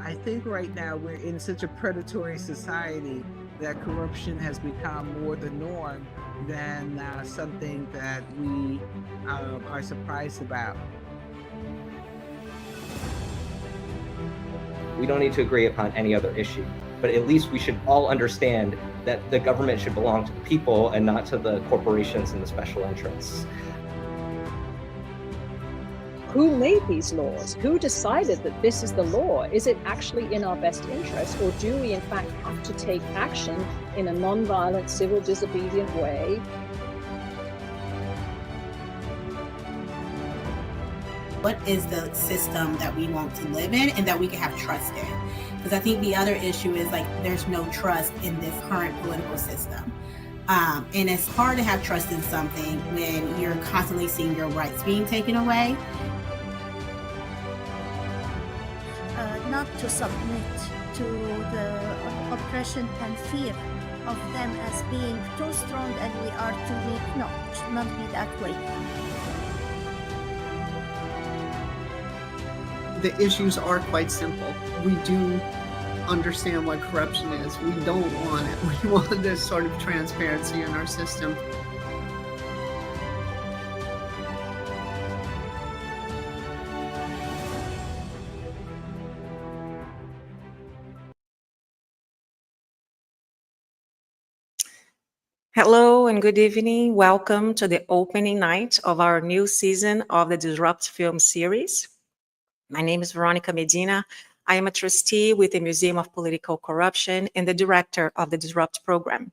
I think right now we're in such a predatory society that corruption has become more the norm than something that we are surprised about. We don't need to agree upon any other issue, but at least we should all understand that the government should belong to the people and not to the corporations and the special interests. Who made these laws? Who decided that this is the law? Is it actually in our best interest, or do we in fact have to take action in a non-violent, civil, disobedient way? What is the system that we want to live in and that we can have trust in? Because I think the other issue is like there's no trust in this current political system. And it's hard to have trust in something when you're constantly seeing your rights being taken away. Not to submit to the oppression and fear of them as being too strong and we are too weak. No, it should not be that way. The issues are quite simple. We do understand what corruption is. We don't want it. We want this sort of transparency in our system. Hello and good evening. Welcome to the opening night of our new season of the Disrupt film series. My name is Veronica Medina. I am a trustee with the Museum of Political Corruption and the director of the Disrupt program.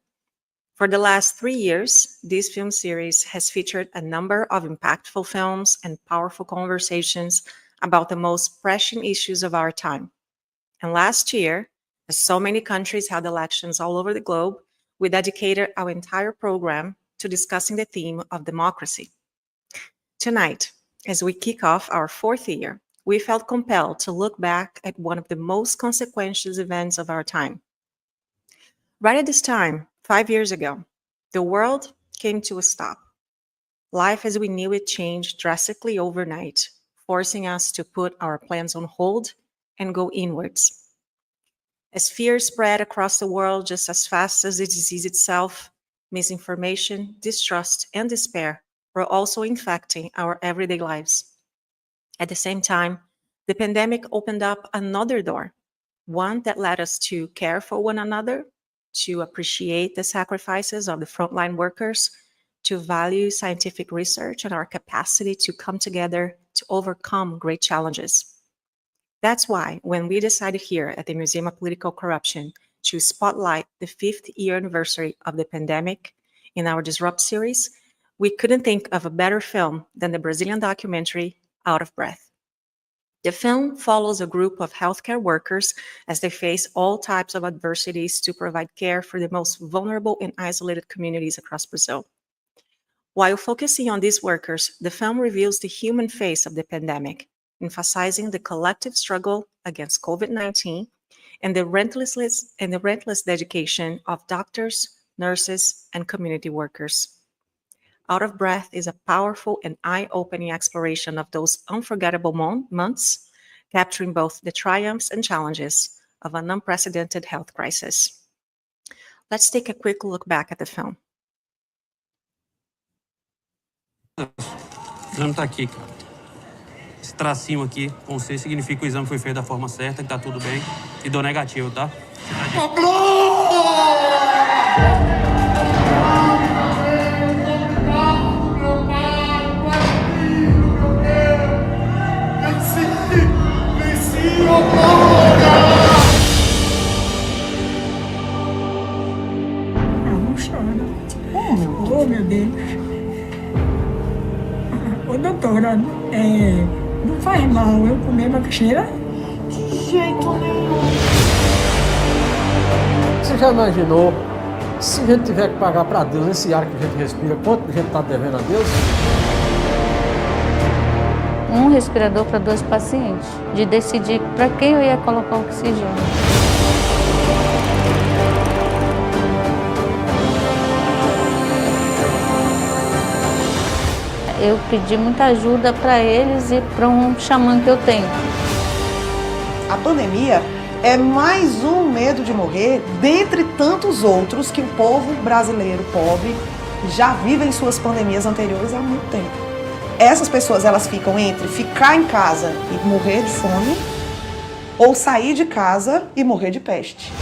For the last 3 years, this film series has featured a number of impactful films and powerful conversations about the most pressing issues of our time. And last year, as so many countries held elections all over the globe, we dedicated our entire program to discussing the theme of democracy. Tonight, as we kick off our 4th year, we felt compelled to look back at one of the most consequential events of our time. Right at this time, 5 years ago, the world came to a stop. Life as we knew it changed drastically overnight, forcing us to put our plans on hold and go inwards. As fear spread across the world just as fast as the disease itself, misinformation, distrust, and despair were also infecting our everyday lives. At the same time, the pandemic opened up another door, one that led us to care for one another, to appreciate the sacrifices of the frontline workers, to value scientific research and our capacity to come together to overcome great challenges. That's why when we decided here at the Museum of Political Corruption to spotlight the 5th year anniversary of the pandemic in our Disrupt series, we couldn't think of a better film than the Brazilian documentary Out of Breath. The film follows a group of healthcare workers as they face all types of adversities to provide care for the most vulnerable and isolated communities across Brazil. While focusing on these workers, the film reveals the human face of the pandemic, emphasizing the collective struggle against COVID-19 and the relentless dedication of doctors, nurses, and community workers. Out of Breath is a powerful and eye-opening exploration of those unforgettable months, capturing both the triumphs and challenges of an unprecedented health crisis. Let's take a quick look back at the film. O exame tá aqui, cara. Esse tracinho aqui, com C, significa que o exame foi feito da forma certa, que tá tudo bem. E dou negativo, tá? Não chora. Oh, meu Deus. Ô, doutora, não faz mal eu comer macaxeira? De jeito nenhum. Você já imaginou, se a gente tiver que pagar para Deus esse ar que a gente respira, quanto a gente está devendo a Deus? Um respirador para 2 pacientes, de decidir para quem eu ia colocar o oxigênio. Eu pedi muita ajuda para eles e para um xamã que eu tenho. A pandemia é mais um medo de morrer, dentre tantos outros que o povo brasileiro pobre já vive em suas pandemias anteriores há muito tempo. Essas pessoas, elas ficam entre ficar em casa e morrer de fome ou sair de casa e morrer de peste.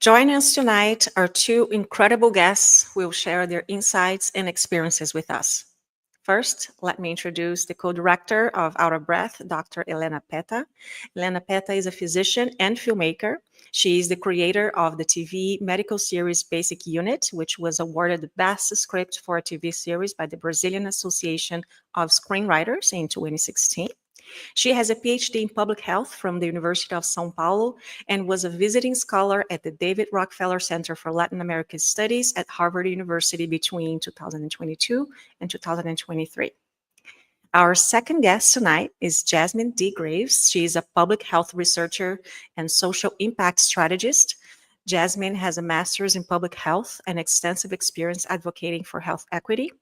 Joining us tonight are two incredible guests who will share their insights and experiences with us. First, let me introduce the co-director of Out of Breath, Dr. Helena Petta. Helena Petta is a physician and filmmaker. She is the creator of the TV medical series Basic Unit, which was awarded the best script for a TV series by the Brazilian Association of Screenwriters in 2016. She has a PhD in public health from the University of São Paulo and was a visiting scholar at the David Rockefeller Center for Latin American Studies at Harvard University between 2022 and 2023. Our second guest tonight is Jasmine D. Graves. She is a public health researcher and social impact strategist. Jasmine has a master's in public health and extensive experience advocating for health equity.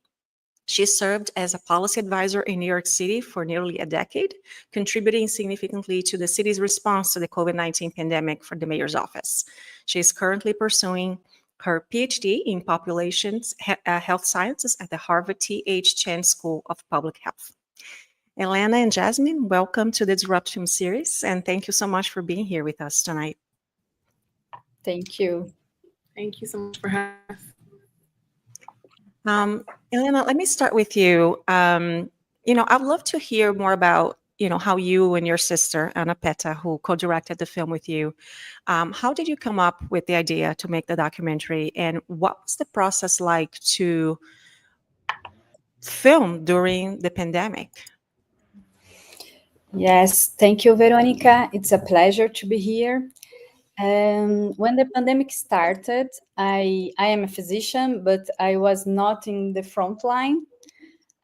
She served as a policy advisor in New York City for nearly a decade, contributing significantly to the city's response to the COVID-19 pandemic for the mayor's office. She is currently pursuing her PhD in populations health sciences at the Harvard T.H. Chan School of Public Health. Helena and Jasmine, welcome to the Disrupt Film series, and thank you so much for being here with us tonight. Thank you. Thank you so much for having us. Helena, let me start with you. I'd love to hear more about, how you and your sister, Anna Petta, who co-directed the film with you, how did you come up with the idea to make the documentary, and what was the process like to film during the pandemic? Yes, thank you, Veronica. It's a pleasure to be here. When the pandemic started, I am a physician, but I was not in the front line.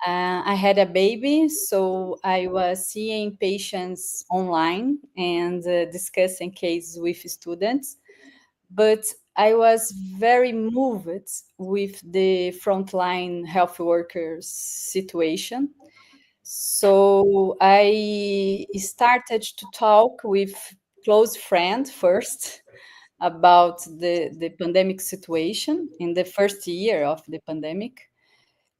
I had a baby, so I was seeing patients online and discussing cases with students. But I was very moved with the frontline health workers situation. So I started to talk with close friend first about the pandemic situation in the first year of the pandemic.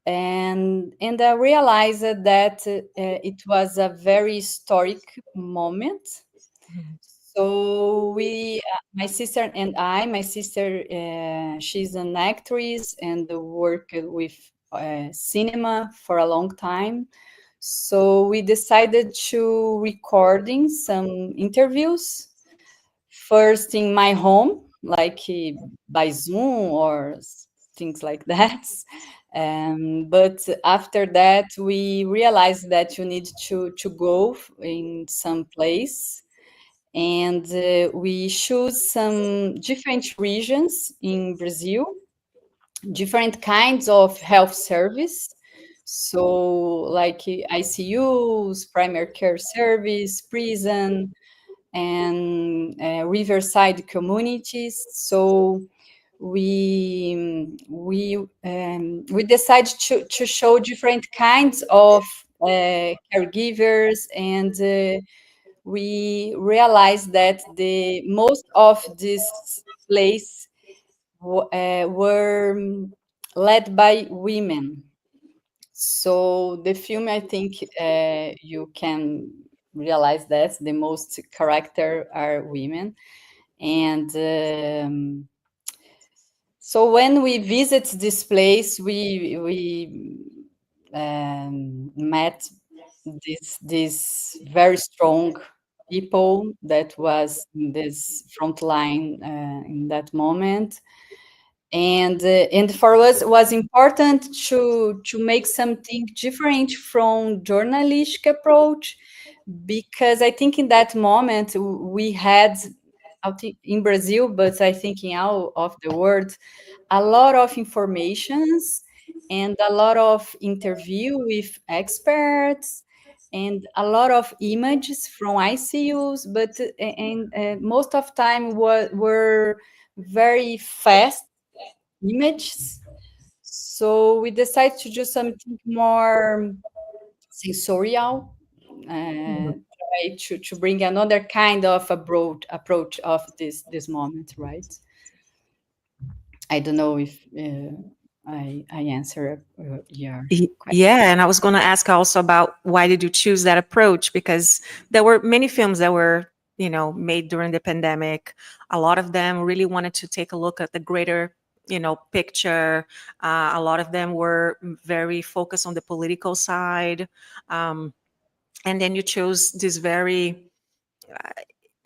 And I realized that it was a very historic moment. So my sister and my sister, she's an actress and worked with cinema for a long time. So we decided to recording some interviews, first in my home, like by Zoom or things like that. But after that, we realized that you need to go in some place. And we choose some different regions in Brazil, different kinds of health service. So like ICUs, primary care service, prison, and riverside communities. So we decided to show different kinds of caregivers, and we realized that the most of this place were led by women. So the film, I think you can realize that the most character are women. And so when we visit this place, we met this very strong people that was in this front line in that moment. And for us, it was important to make something different from journalistic approach, because I think in that moment we had, in Brazil, but I think in out of the world, a lot of informations and a lot of interview with experts and a lot of images from ICUs, but most of time were very fast images. So we decided to do something more sensorial, try to bring another kind of approach of this moment, right? I don't know if I answer your question. Yeah, and I was going to ask also about why did you choose that approach? Because there were many films that were, made during the pandemic. A lot of them really wanted to take a look at the greater, picture. A lot of them were very focused on the political side. And then you chose this very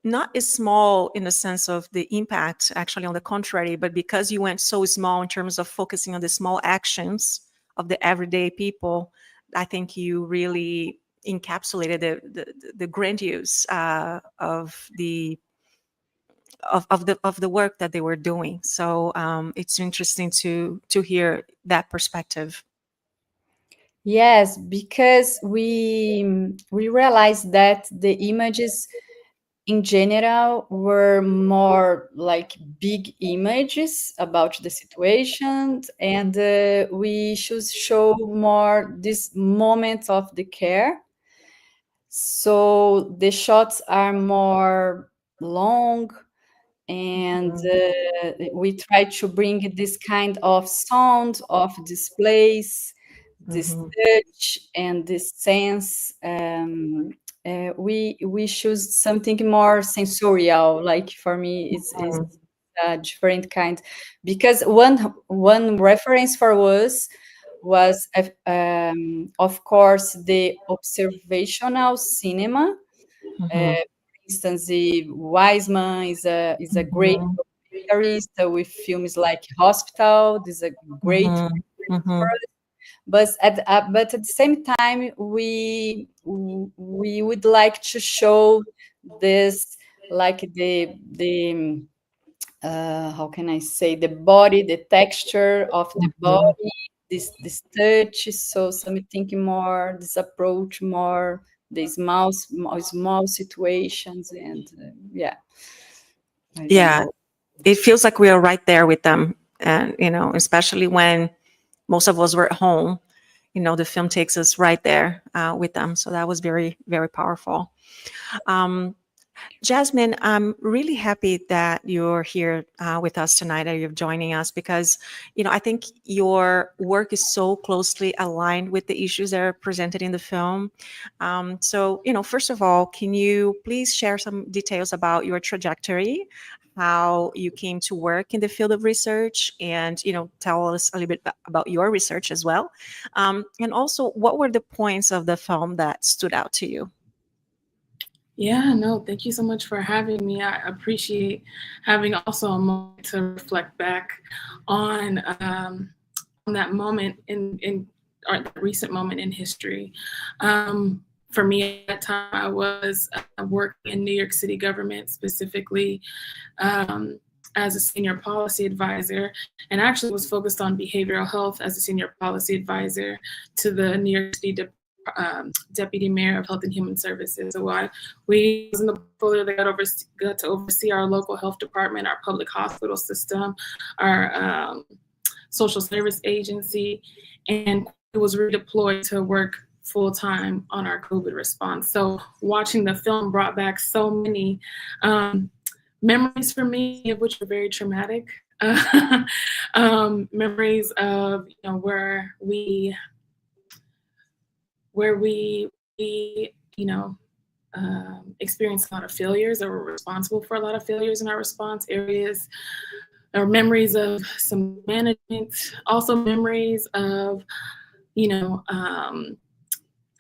not as small in the sense of the impact, actually, on the contrary, but because you went so small in terms of focusing on the small actions of the everyday people, I think you really encapsulated the grandiose of the work that they were doing. So it's interesting to hear that perspective. Yes, because we realized that the images in general were more like big images about the situations, and we should show more this moment of the care. So the shots are more long, and we try to bring this kind of sound of displays, this touch and this sense. We choose something more sensorial. Like for me, it's a different kind, because one reference for us was, of course, the observational cinema. For instance, the Wiseman is a great documentarist with films like Hospital. This is a great but at the same time, we would like to show this, like the how can I say, the body, the texture of the body, this touch. So something more, this approach more the small situations, and yeah. Yeah, it feels like we are right there with them, and especially when most of us were at home, the film takes us right there with them. So that was very, very powerful. Jasmine, I'm really happy that you're here with us tonight, that you're joining us, because, I think your work is so closely aligned with the issues that are presented in the film. So, first of all, can you please share some details about your trajectory, how you came to work in the field of research, and, tell us a little bit about your research as well. And also, what were the points of the film that stood out to you? Yeah, no, thank you so much for having me. I appreciate having also a moment to reflect back on that moment or the recent moment in history. For me at that time, I was working in New York City government, specifically as a senior policy advisor, and actually was focused on behavioral health as a senior policy advisor to the New York City Deputy Mayor of Health and Human Services. So we was in the portfolio that got to oversee our local health department, our public hospital system, our social service agency, and it was redeployed to work full-time on our COVID response. So watching the film brought back so many memories for me, of which were very traumatic. Memories of where we experienced a lot of failures, or were responsible for a lot of failures in our response areas, or memories of some management, also memories of,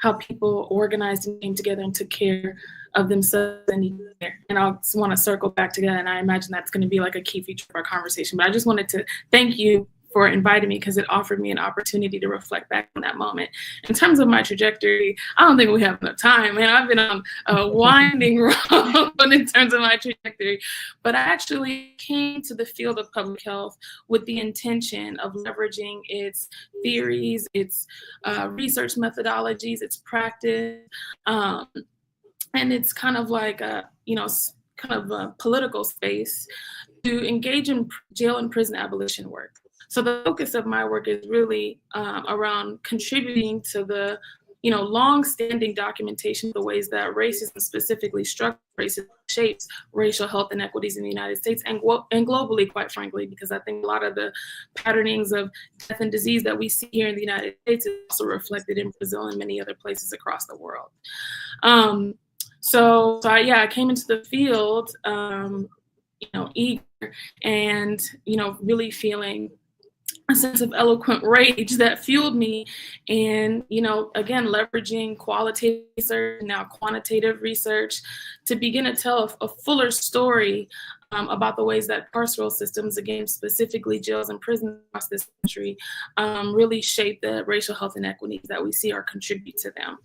how people organized and came together and took care of themselves and each other. And I just want to circle back to that, and I imagine that's going to be like a key feature of our conversation. But I just wanted to thank you for inviting me, because it offered me an opportunity to reflect back on that moment. In terms of my trajectory, I don't think we have enough time, man. I've been on a winding road in terms of my trajectory, but I actually came to the field of public health with the intention of leveraging its theories, its research methodologies, its practice, and it's kind of like a political space to engage in jail and prison abolition work. So the focus of my work is really around contributing to the long-standing documentation of the ways that racism, specifically structural racism, shapes racial health inequities in the United States and globally, quite frankly, because I think a lot of the patternings of death and disease that we see here in the United States is also reflected in Brazil and many other places across the world. So I came into the field, eager and, really feeling a sense of eloquent rage that fueled me, and again leveraging qualitative research, now quantitative research, to begin to tell a fuller story about the ways that carceral systems, again specifically jails and prisons across this country, really shape the racial health inequities that we see or contribute to them.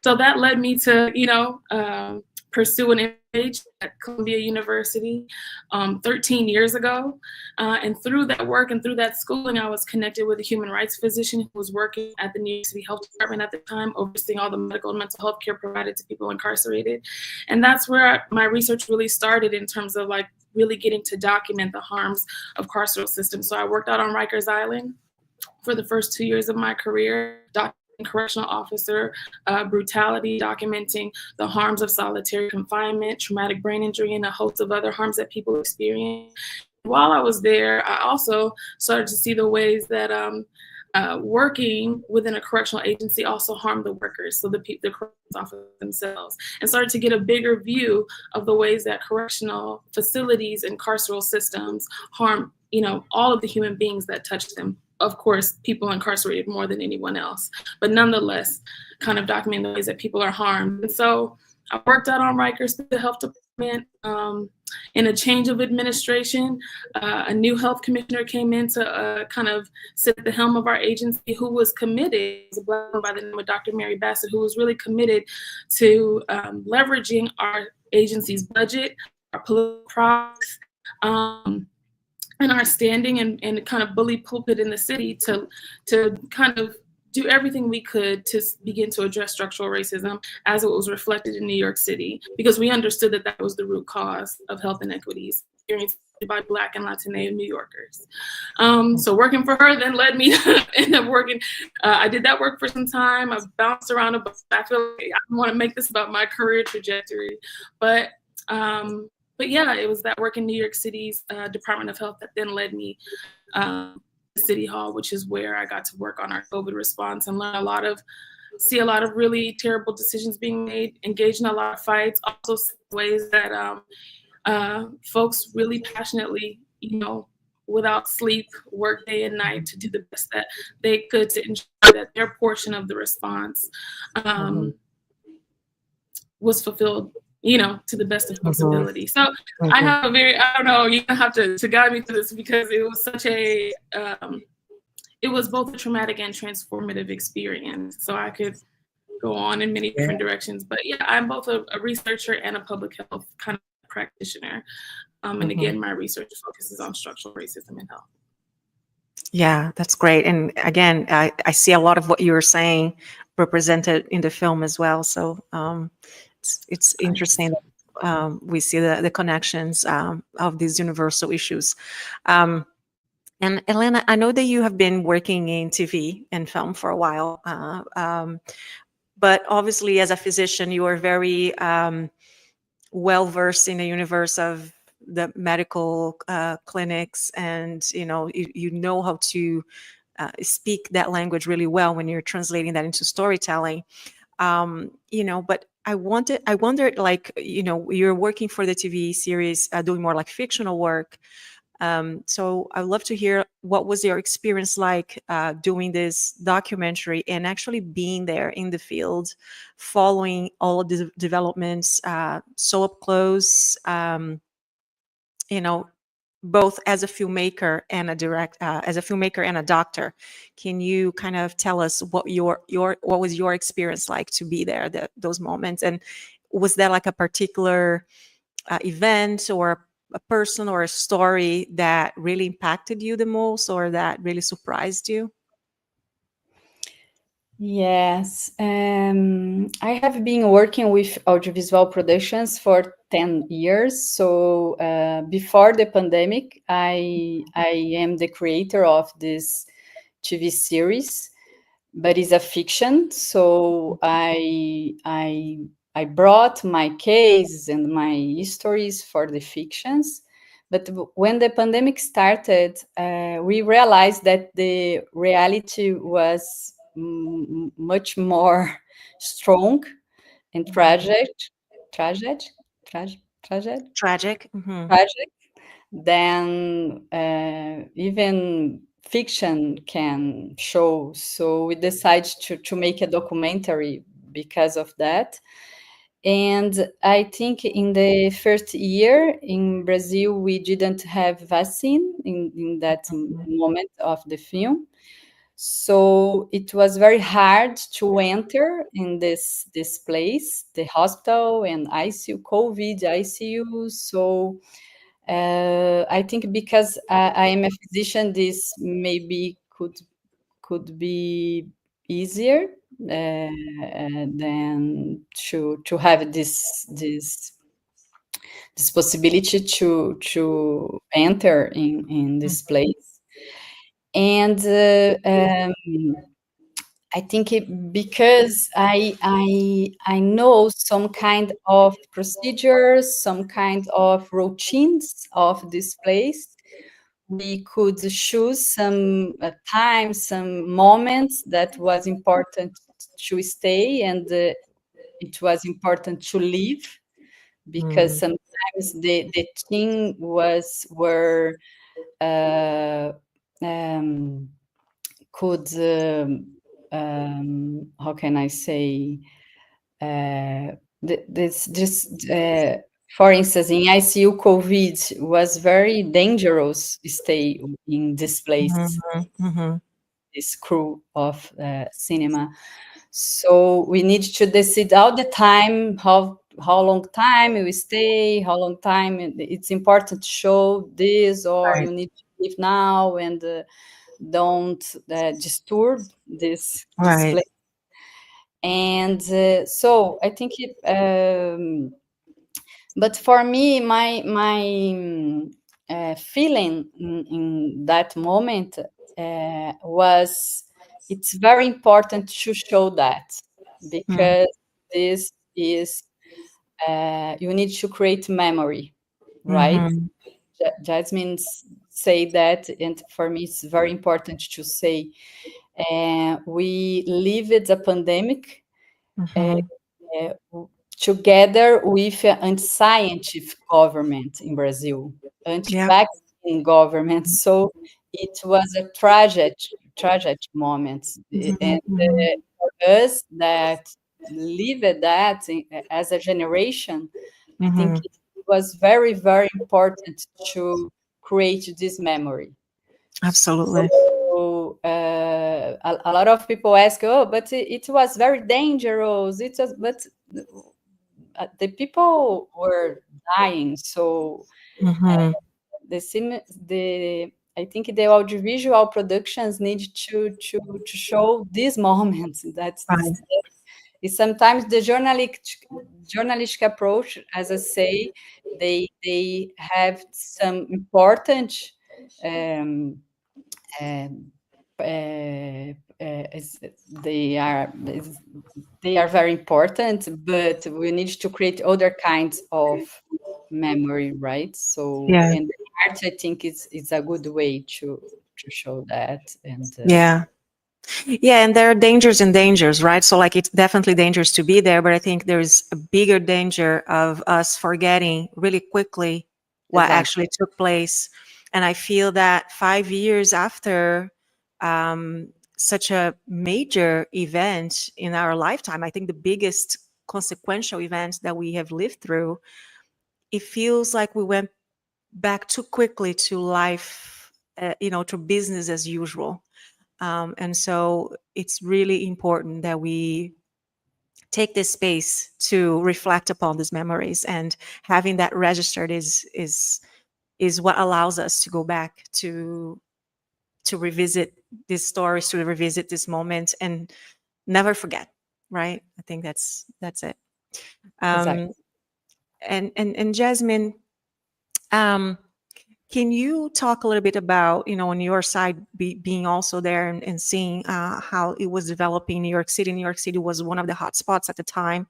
So that led me to pursue an MPH at Columbia University 13 years ago. And through that work and through that schooling, I was connected with a human rights physician who was working at the New York City Health Department at the time, overseeing all the medical and mental health care provided to people incarcerated. And that's where my research really started in terms of really getting to document the harms of carceral systems. So I worked out on Rikers Island for the first 2 years of my career, correctional officer brutality, documenting the harms of solitary confinement, traumatic brain injury, and a host of other harms that people experience. While I was there, I also started to see the ways that working within a correctional agency also harmed the workers, so the corrections officers themselves, and started to get a bigger view of the ways that correctional facilities and carceral systems harm, all of the human beings that touch them. Of course, people incarcerated more than anyone else, but nonetheless, kind of documenting the ways that people are harmed. And so I worked out on Rikers through the health department. In a change of administration, a new health commissioner came in to kind of sit at the helm of our agency, who was committed, a Black woman by the name of Dr. Mary Bassett, who was really committed to leveraging our agency's budget, our political process, and our standing and kind of bully pulpit in the city to kind of do everything we could to begin to address structural racism as it was reflected in New York City, because we understood that that was the root cause of health inequities experienced by Black and Latino New Yorkers. So working for her then led me to end up working. I did that work for some time. I've bounced around a bit. I feel like I want to make this about my career trajectory, but yeah, it was that work in New York City's Department of Health that then led me to City Hall, which is where I got to work on our COVID response and see a lot of really terrible decisions being made, engage in a lot of fights, also ways that folks really passionately, without sleep, work day and night to do the best that they could to ensure that their portion of the response was fulfilled, to the best of possibility. So I have a very, I don't know, you have to guide me through this, because it was such a, it was both a traumatic and transformative experience. So I could go on in many different directions, but yeah, I'm both a researcher and a public health kind of practitioner. And again, my research focuses on structural racism in health. Yeah, that's great. And again, I see a lot of what you were saying represented in the film as well. So it's interesting that we see the connections of these universal issues. And Helena, I know that you have been working in TV and film for a while, but obviously as a physician, you are very well-versed in the universe of the medical clinics, and you know how to speak that language really well when you're translating that into storytelling. But I wondered, like, you're working for the TV series, doing more like fictional work. So I'd love to hear, what was your experience like doing this documentary and actually being there in the field, following all of the developments so up close, both as a filmmaker and a doctor. Can you kind of tell us what was your experience like to be there, those moments? And was there like a particular event or a person or a story that really impacted you the most, or that really surprised you? Yes, I have been working with audiovisual productions for 10 years. So before the pandemic, I am the creator of this TV series, but it's a fiction. So I brought my case and my stories for the fictions. But when the pandemic started, we realized that the reality was much more strong and tragic, tragic, Tragic. Hmm. tragic than even fiction can show. So we decided to make a documentary because of that. And I think in the first year in Brazil, we didn't have vaccine in that moment of the film. So it was very hard to enter in this place, the hospital and ICU, COVID ICU. So I think because I am a physician, this maybe could be easier than to have this possibility to enter in this place. And I think because I know some kind of procedures, some kind of routines of this place, we could choose some time, some moments that was important to stay, and it was important to leave, because sometimes the thing were uh, um, could how can I say for instance, in ICU COVID was very dangerous stay in this place, this crew of cinema. So we need to decide all the time how long time we stay, how long time it's important to show this, or Right. you need to leave now and don't disturb this Right. place. And so I think it but for me, my feeling in that moment was it's very important to show that, because this is you need to create memory, right? Jasmine say that, and for me it's very important to say we lived a pandemic together with an anti-scientific government in Brazil, Yeah. anti-vaccine government. So it was a tragic moment. And for us that lived that as a generation, I think it was very, very important to create this memory. Absolutely. So a lot of people ask, "Oh, but it was very dangerous." It was, but the people were dying. So the I think the audiovisual productions need to show these moments. That's Right. is sometimes the journalistic approach, as I say, they have some important um, um, they are very important, but we need to create other kinds of memory, right? So, Yeah. and art, I think, is a good way to show that. And Yeah. Yeah, and there are dangers and dangers, right? So like it's definitely dangerous to be there, but I think there's a bigger danger of us forgetting really quickly what Exactly. actually took place. And I feel that 5 years after such a major event in our lifetime, I think the biggest consequential event that we have lived through, it feels like we went back too quickly to life, to business as usual. And so it's really important that we take this space to reflect upon these memories, and having that registered is what allows us to go back to revisit these stories, to revisit this moment, and never forget, right? I think that's it. Exactly. And Jasmine, can you talk a little bit about, on your side, being also there and seeing how it was developing in New York City? New York City was one of the hot spots at the time.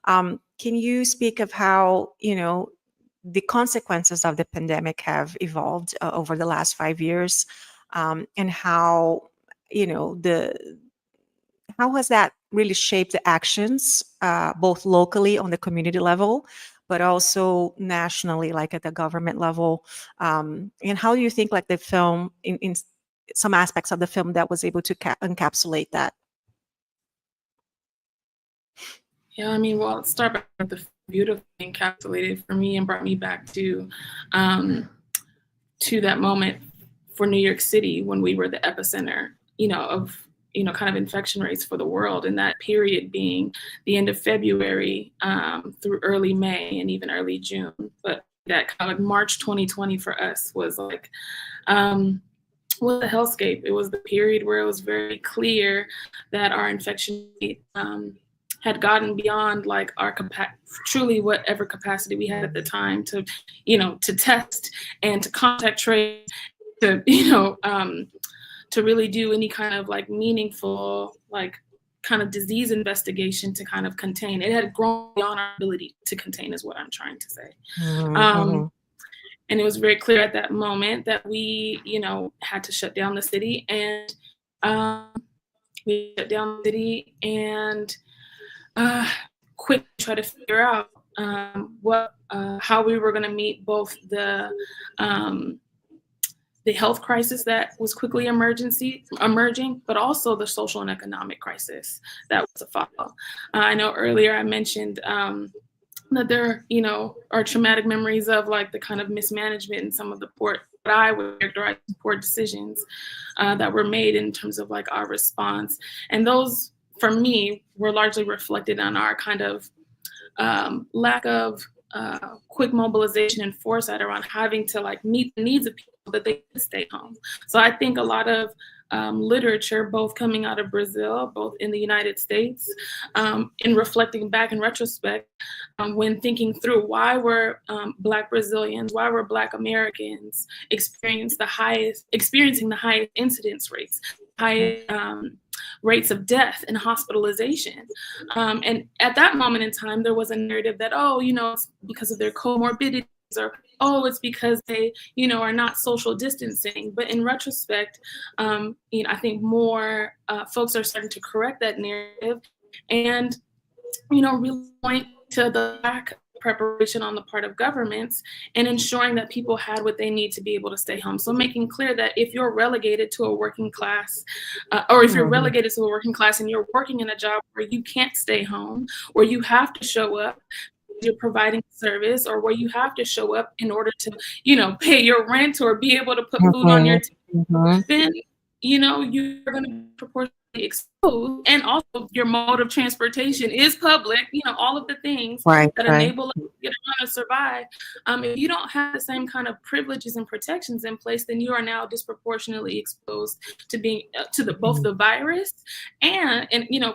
Can you speak of how, the consequences of the pandemic have evolved over the last 5 years, and how, how has that really shaped the actions, both locally on the community level, but also nationally, like at the government level? And how do you think, like, the film, in some aspects of the film, that was able to encapsulate that? Yeah, I mean, well, let's start back with the beautifully encapsulated for me and brought me back to that moment for New York City when we were the epicenter, of kind of infection rates for the world, and that period being the end of February through early May and even early June. But that kind of like March 2020 for us was like was a hellscape. It was the period where it was very clear that our infection rate had gotten beyond like our truly whatever capacity we had at the time to, to test and to contact trace, to, to really do any kind of like meaningful, like kind of disease investigation to kind of contain. It had grown beyond our ability to contain, is what I'm trying to say. And it was very clear at that moment that we, had to shut down the city, and we shut down the city and quickly try to figure out how we were going to meet both the health crisis that was quickly emerging, but also the social and economic crisis that was to follow. I know earlier I mentioned that there, are traumatic memories of like the kind of mismanagement and some of the what I would characterize as poor decisions that were made in terms of like our response. And those, for me, were largely reflected on our kind of lack of quick mobilization and foresight around having to like meet the needs of people that they could stay home. So I think a lot of literature, both coming out of Brazil, both in the United States, in reflecting back in retrospect, when thinking through why were Black Brazilians, why were Black Americans experiencing the highest incidence rates, highest rates of death and hospitalization. And at that moment in time, there was a narrative that, it's because of their comorbidities, or, it's because they, are not social distancing. But in retrospect, I think more folks are starting to correct that narrative and, really point to the lack of preparation on the part of governments and ensuring that people had what they need to be able to stay home. So making clear that if you're relegated to a working class, or if you're relegated to a working class and you're working in a job where you can't stay home, where you have to show up, you're providing service, or where you have to show up in order to, pay your rent or be able to put food on your table, then, you're going to be proportionally exposed. And also your mode of transportation is public, all of the things that enable us to get around and survive. If you don't have the same kind of privileges and protections in place, then you are now disproportionately exposed to being to both the virus and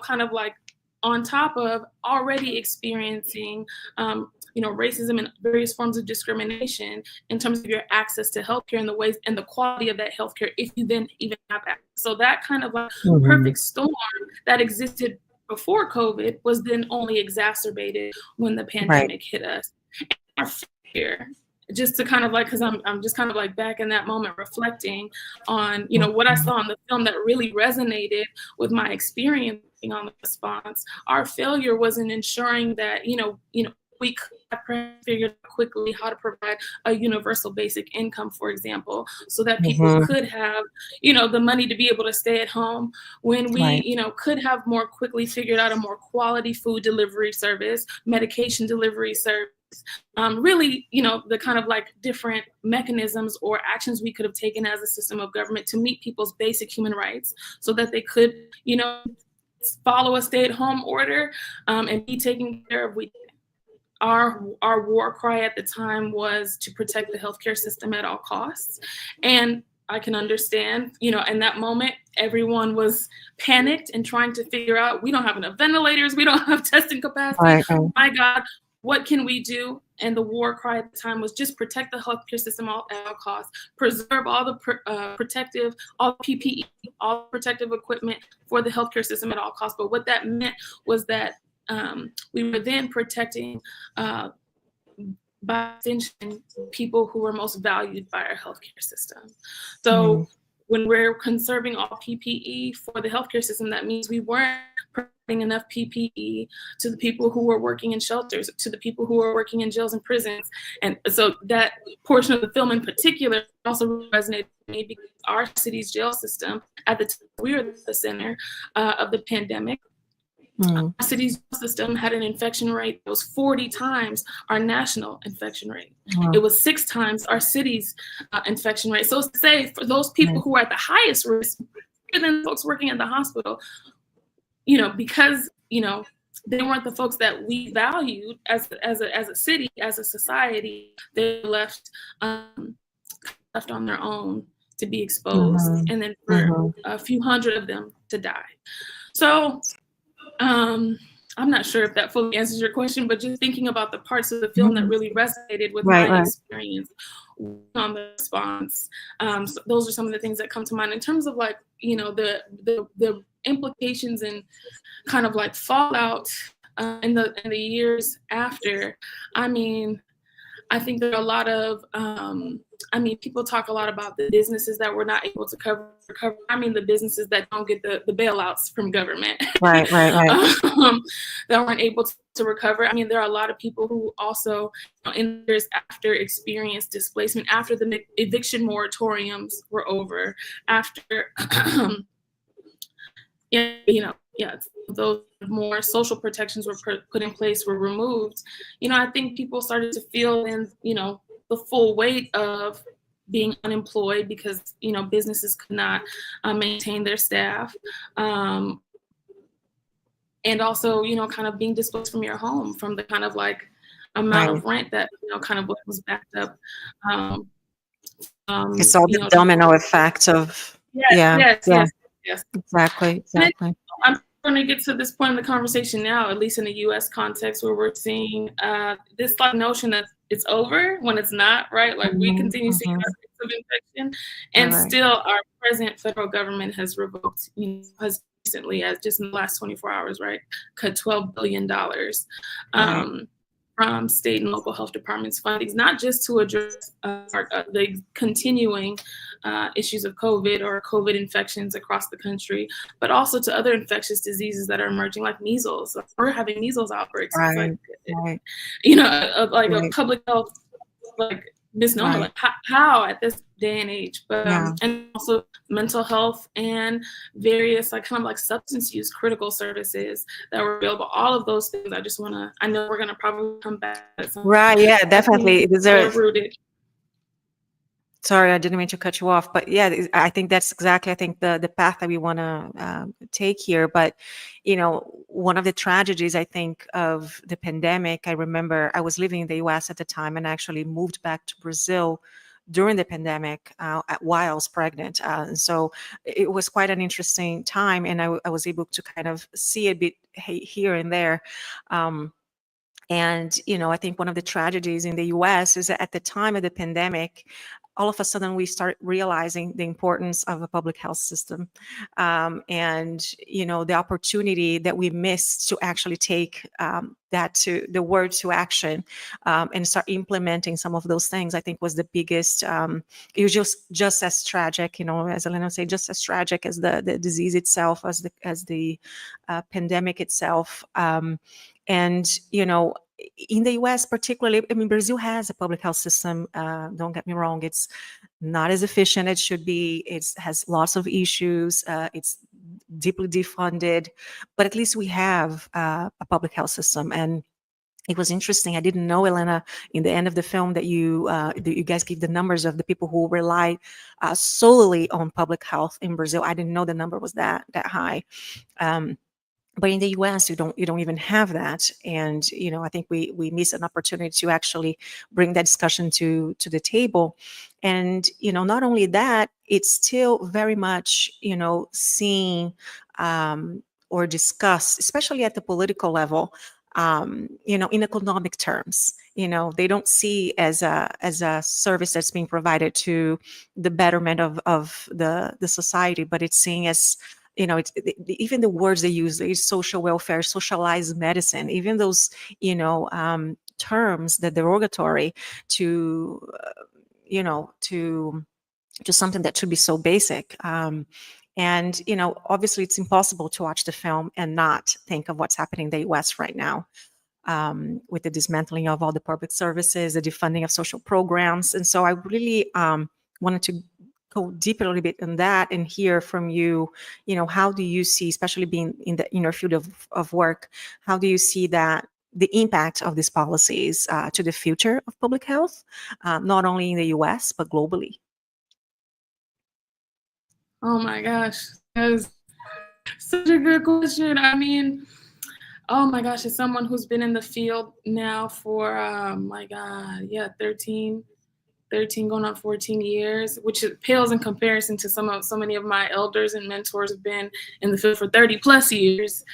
kind of like on top of already experiencing racism and various forms of discrimination in terms of your access to healthcare and the ways and the quality of that healthcare, if you then even have access. So that kind of like perfect storm that existed before COVID was then only exacerbated when the pandemic hit us. And our fear, just to kind of like, because I'm just kind of like back in that moment reflecting on, what I saw in the film that really resonated with my experience on the response. Our failure was in ensuring that, we could have figured out quickly how to provide a universal basic income, for example, so that people could have, the money to be able to stay at home, when we, could have more quickly figured out a more quality food delivery service, medication delivery service, really, the kind of like different mechanisms or actions we could have taken as a system of government to meet people's basic human rights so that they could, follow a stay-at-home order and be taken care of. Our war cry at the time was to protect the healthcare system at all costs. And I can understand, you know, in that moment, everyone was panicked and trying to figure out, we don't have enough ventilators, we don't have testing capacity. Right. My God, what can we do? And the war cry at the time was just protect the healthcare system at all costs, preserve all the protective, all PPE, all protective equipment for the healthcare system at all costs. But what that meant was that we were then protecting by extension, people who are most valued by our healthcare system. So when we're conserving all PPE for the healthcare system, that means we weren't providing enough PPE to the people who were working in shelters, to the people who were working in jails and prisons. And so that portion of the film in particular also resonated with me because our city's jail system, at the time we were the center of the pandemic, our city's jail system had an infection rate that was 40 times our national infection rate. It was 6 times our city's infection rate. So to say, for those people who are at the highest risk, bigger than folks working at the hospital, you know, because, you know, they weren't the folks that we valued as a city, as a society, they left on their own to be exposed, and then for a few hundred of them to die. So I'm not sure if that fully answers your question, but just thinking about the parts of the film that really resonated with my experience on the response, so those are some of the things that come to mind in terms of, like, you know, the implications and kind of like fallout in the years after. I mean, I think there are a lot of, I mean, people talk a lot about the businesses that were not able to recover. I mean, the businesses that don't get the bailouts from government. Right. That weren't able to recover. I mean, there are a lot of people who also, you know, in years after experienced displacement, after the eviction moratoriums were over, after, those more social protections were put in place, were removed, you know, I think people started to feel you know, the full weight of being unemployed because, you know, businesses could not maintain their staff. And also, you know, kind of being displaced from your home, from the kind of like amount of rent that, you know, kind of was backed up. It's all the domino effect of, Yes. Exactly. I'm going to get to this point in the conversation now, at least in the U.S. context, where we're seeing this like notion that it's over when it's not, right? Like we continue seeing rates of infection, and still our present federal government has revoked, you know, has recently, as just in the last 24 hours, right, cut $12 billion from state and local health departments' fundings, not just to address the continuing issues of COVID or COVID infections across the country, but also to other infectious diseases that are emerging, like measles. We're having measles outbreaks. It's like, you know, like a public health like misnomer, like how at this day and age, but and also mental health and various like kind of like substance use critical services that were available. All of those things, I just want to, I know we're going to probably come back at some definitely. rooted. Sorry, I didn't mean to cut you off, but yeah, I think that's exactly, I think the path that we want to take here. But, you know, one of the tragedies, I think, of the pandemic, I remember I was living in the US at the time and actually moved back to Brazil during the pandemic while I was pregnant. And so it was quite an interesting time, and I was able to kind of see a bit here and there. And, you know, I think one of the tragedies in the US is that at the time of the pandemic, all of a sudden we start realizing the importance of a public health system, and, you know, the opportunity that we missed to actually take the word to action, and start implementing some of those things, I think was the biggest, it was just as tragic, you know, as Helena said, just as tragic as the disease itself, as the pandemic itself. And, you know, in the US particularly, I mean, Brazil has a public health system. Don't get me wrong. It's not as efficient as it should be. It has lots of issues. It's deeply defunded, but at least we have a public health system. And it was interesting. I didn't know, Helena, in the end of the film that you guys give the numbers of the people who rely solely on public health in Brazil. I didn't know the number was that high. But in the U.S., you don't even have that, and I think we miss an opportunity to actually bring that discussion to the table. And not only that, it's still very much seen or discussed, especially at the political level, in economic terms. They don't see as a service that's being provided to the betterment of the society, but it's seen as even the words they use, is social welfare, socialized medicine, even those terms that derogatory to to something that should be so basic. And obviously it's impossible to watch the film and not think of what's happening in the US right now, with the dismantling of all the public services, the defunding of social programs. And so I really wanted to go deeper a little bit on that and hear from you, how do you see, especially being in your field of work, how do you see that the impact of these policies to the future of public health, not only in the US, but globally? Oh my gosh, that's such a good question. I mean, oh my gosh, as someone who's been in the field now for, 13 going on 14 years, which pales in comparison to so many of my elders and mentors have been in the field for 30 plus years.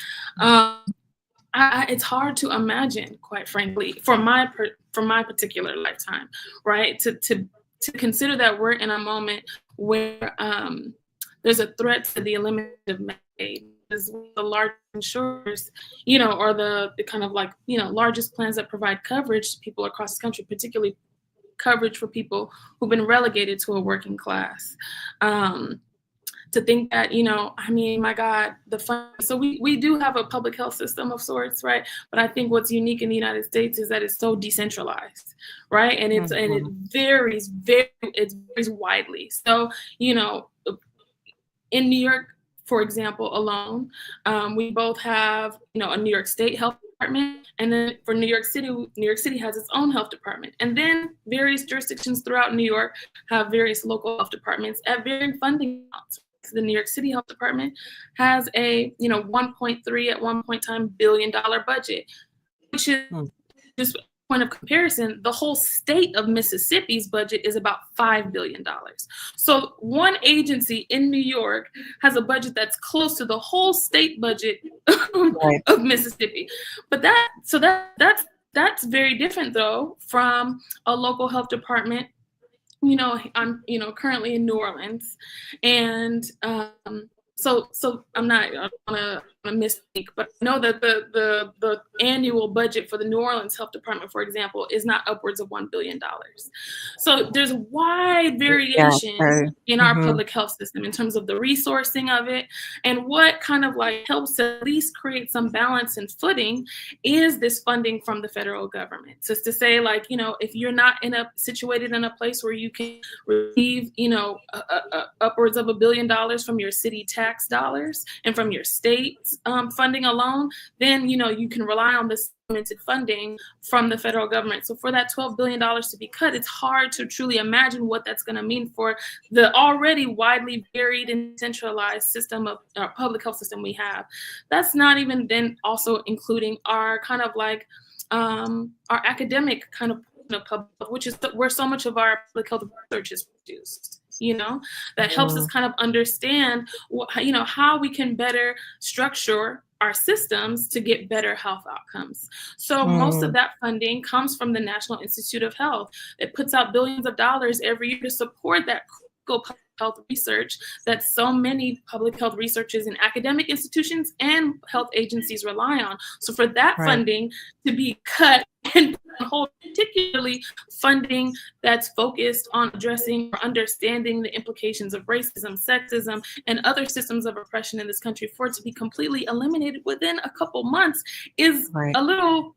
It's hard to imagine, quite frankly, for my particular lifetime, right? To consider that we're in a moment where there's a threat to the elimination of Medicaid. The large insurers, or the kind of largest plans that provide coverage to people across the country, particularly coverage for people who've been relegated to a working class. To think that, I mean, my God, so we do have a public health system of sorts, right? But I think what's unique in the United States is that it's so decentralized, right? And and it varies widely. So, in New York, for example, alone, we both have, a New York State health department, and then for New York City has its own health department, and then various jurisdictions throughout New York have various local health departments at varying funding amounts. The New York City Health Department has a 1.3 at one point time $1 billion budget, which is just a point of comparison. The whole state of Mississippi's budget is about $5 billion. So one agency in New York has a budget that's close to the whole state budget of Mississippi. But that's very different though from a local health department. I'm currently in New Orleans, and so I'm not gonna misspeak, but I know that the annual budget for the New Orleans Health Department, for example, is not upwards of $1 billion. So there's wide variation in our public health system in terms of the resourcing of it, and what kind of helps at least create some balance and footing is this funding from the federal government. So it's to say, if you're not situated in a place where you can receive, upwards of $1 billion from your city tax dollars and from your state's funding alone, then you can rely on this limited funding from the federal government. So for that $12 billion to be cut, it's hard to truly imagine what that's going to mean for the already widely varied and centralized system of our public health system we have. That's not even then also including our kind of our academic kind of public, which is where so much of our public health research is produced. That helps us kind of understand, how we can better structure our systems to get better health outcomes. So most of that funding comes from the National Institute of Health. It puts out billions of dollars every year to support that critical public health research that so many public health researchers in academic institutions and health agencies rely on. So for that funding to be cut and hold, particularly funding that's focused on addressing or understanding the implications of racism, sexism, and other systems of oppression in this country, for it to be completely eliminated within a couple months is a little,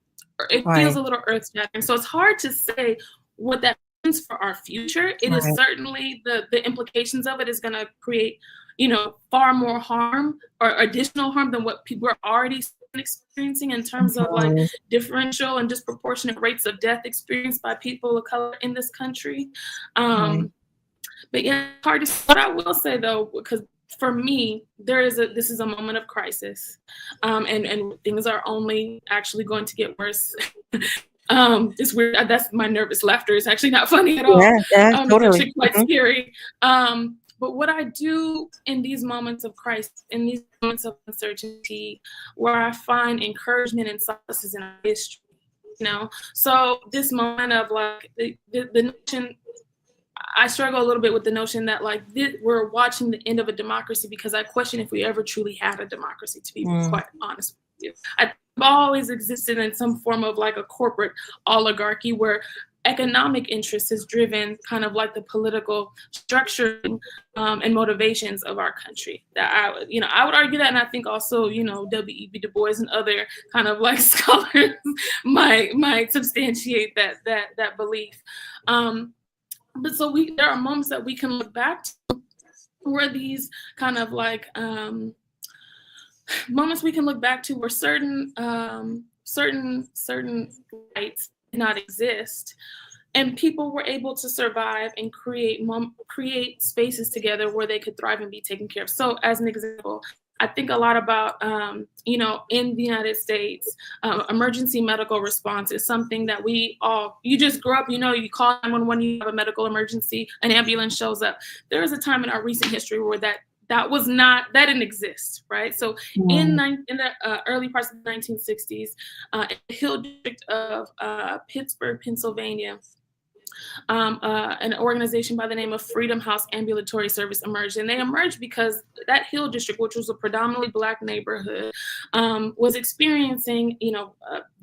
it feels a little earth-shattering. So it's hard to say what that means for our future. It is certainly the implications of it is going to create, far more harm or additional harm than what people are already experiencing in terms of differential and disproportionate rates of death experienced by people of color in this country. But yeah, it's hard to say. What I will say though, because for me, this is a moment of crisis, and things are only actually going to get worse. It's weird. That's my nervous laughter. It's actually not funny at all. Yeah, totally. It's actually quite scary. But what I do in these moments of crisis, in these moments of uncertainty, where I find encouragement and solace in our history, So this moment of like the notion, I struggle a little bit with the notion that like we're watching the end of a democracy, because I question if we ever truly had a democracy, to be quite honest with you. I've always existed in some form of like a corporate oligarchy where economic interest has driven kind of like the political structure and motivations of our country. That I would argue that, and I think also W.E.B. Du Bois and other kind of like scholars might substantiate that belief. But so there are moments that we can look back to where these kind of like moments we can look back to where certain rights did not exist, and people were able to survive and create spaces together where they could thrive and be taken care of. So as an example, I think a lot about, in the United States, emergency medical response is something that you just grow up, you call 911, you have a medical emergency, an ambulance shows up. There was a time in our recent history where that didn't exist, right? So in the early parts of the 1960s, in the Hill District of Pittsburgh, Pennsylvania, an organization by the name of Freedom House Ambulatory Service emerged. And they emerged because that Hill District, which was a predominantly Black neighborhood, was experiencing,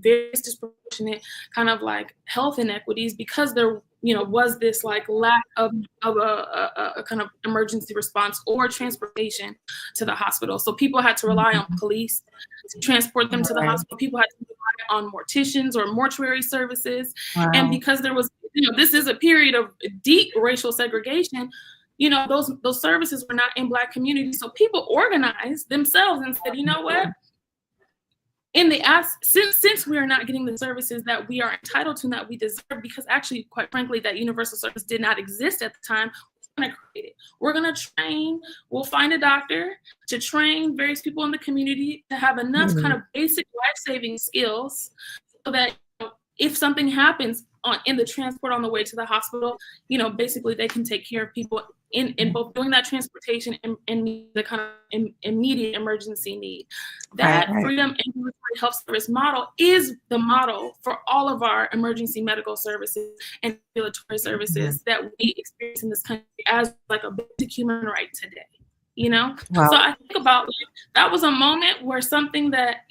various disproportionate kind of like health inequities because there was this like lack of a kind of emergency response or transportation to the hospital. So people had to rely on police to transport them to the hospital. People had to rely on morticians or mortuary services. Wow. And because there was, this is a period of deep racial segregation, those services were not in Black communities. So people organized themselves and said, you know what? Since we are not getting the services that we are entitled to, that we deserve, because actually, quite frankly, that universal service did not exist at the time, we're going to create it. We're going to train, we'll find a doctor to train various people in the community to have enough kind of basic life-saving skills so that if something happens in the transport on the way to the hospital, basically they can take care of people in both doing that transportation and the kind of immediate emergency need. That Freedom Ambulatory Health Service model is the model for all of our emergency medical services and ambulatory services that we experience in this country as like a basic human right today. Wow. So I think about that was a moment where something that,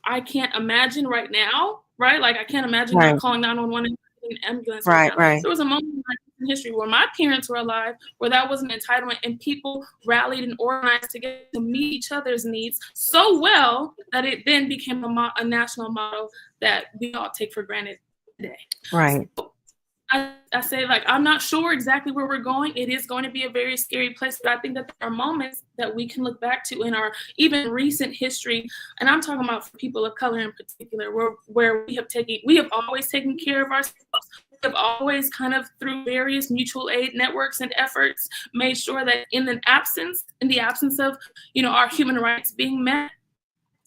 I can't imagine right now, right? Like I can't imagine not calling 911 and an ambulance. Right. There was a moment in history where my parents were alive, where that was an entitlement, and people rallied and organized together to meet each other's needs so well that it then became a national model that we all take for granted today. Right. So I say, like, I'm not sure exactly where we're going. It is going to be a very scary place, but I think that there are moments that we can look back to in our even recent history, and I'm talking about for people of color in particular, where we have always taken care of ourselves. We have always kind of through various mutual aid networks and efforts made sure that in the absence of, our human rights being met,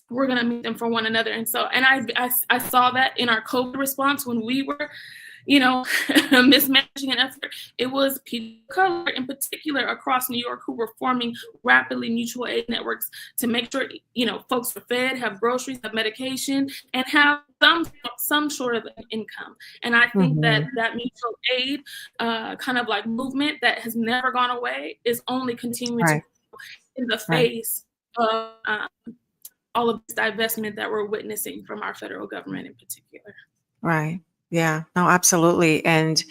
we're going to meet them for one another. And so, and I saw that in our COVID response when we were mismanaging an effort. It was people of color in particular across New York who were forming rapidly mutual aid networks to make sure, folks are fed, have groceries, have medication, and have some sort of income. And I think that mutual aid kind of like movement that has never gone away is only continuing to go in the face of all of this divestment that we're witnessing from our federal government in particular. Right. Yeah, no, absolutely. And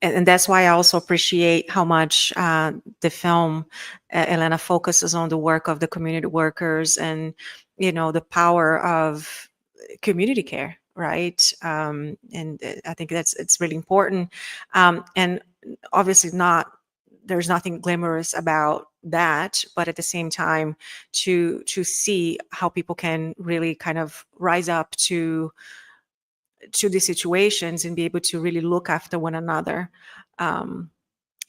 that's why I also appreciate how much the film, Helena, focuses on the work of the community workers and, the power of community care, right? And I think it's really important. And obviously there's nothing glamorous about that, but at the same time, to see how people can really kind of rise up to these situations and be able to really look after one another.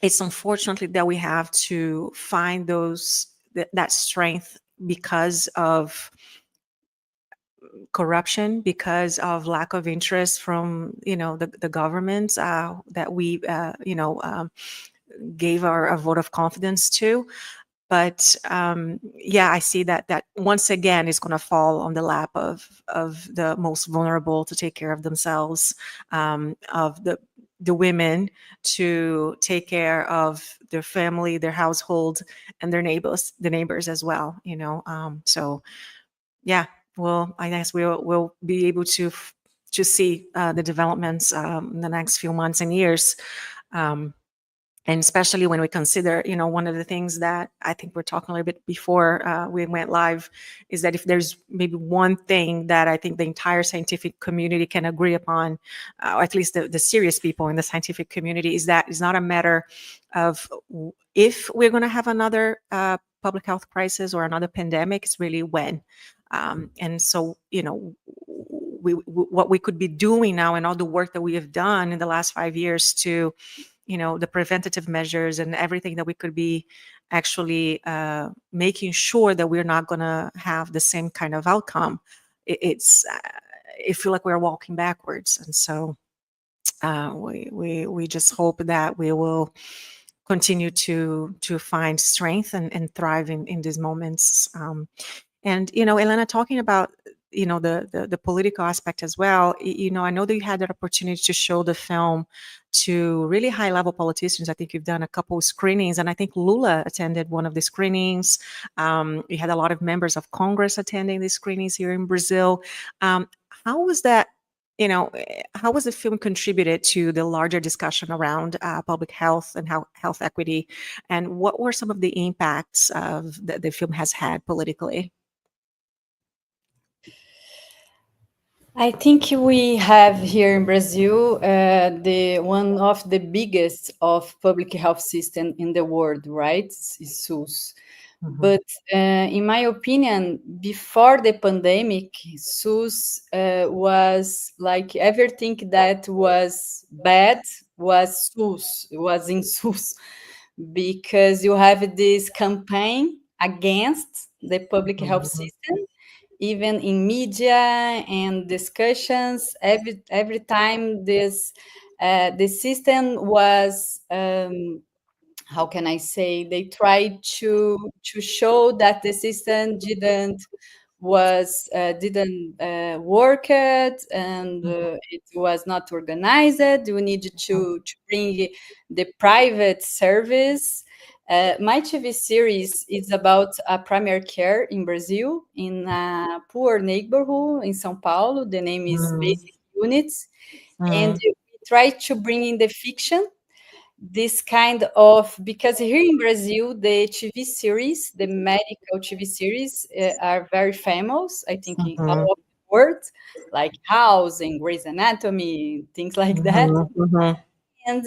It's unfortunately that we have to find those that strength because of corruption, because of lack of interest from the governments that we gave a vote of confidence to. But yeah, I see that once again is going to fall on the lap of the most vulnerable to take care of themselves, of the women to take care of their family, their household, and their neighbors as well. So yeah, well, I guess we'll be able to see the developments in the next few months and years. And especially when we consider, one of the things that I think we're talking a little bit before we went live is that if there's maybe one thing that I think the entire scientific community can agree upon, or at least the serious people in the scientific community, is that it's not a matter of if we're going to have another public health crisis or another pandemic, it's really when. And so, what we could be doing now and all the work that we have done in the last 5 years to the preventative measures and everything that we could be actually making sure that we're not going to have the same kind of outcome. It feels like we're walking backwards. And so we just hope that we will continue to find strength and thrive in these moments. And, Elena, talking about, the political aspect as well, I know that you had that opportunity to show the film to really high level politicians. I think you've done a couple of screenings, and I think Lula attended one of the screenings. You had a lot of members of Congress attending these screenings here in Brazil. How was that? How was the film contributed to the larger discussion around public health and health equity? And what were some of the impacts that the film has had politically? I think we have here in Brazil the one of the biggest of public health system in the world, right? Is SUS. Mhm. But in my opinion, before the pandemic, SUS was like everything that was bad was SUS, was in SUS, because you have this campaign against the public health system, even in media and discussions. Every time this the system was how can I say, they tried to show that the system didn't work it, and it was not organized. We needed to bring the private service. My TV series is about a primary care in Brazil, in a poor neighborhood in São Paulo. The name is Basic Units, and we try to bring in the fiction this kind of, because here in Brazil, the TV series, the medical TV series are very famous, I think, in all of the world, like House and Grey's Anatomy, things like that. And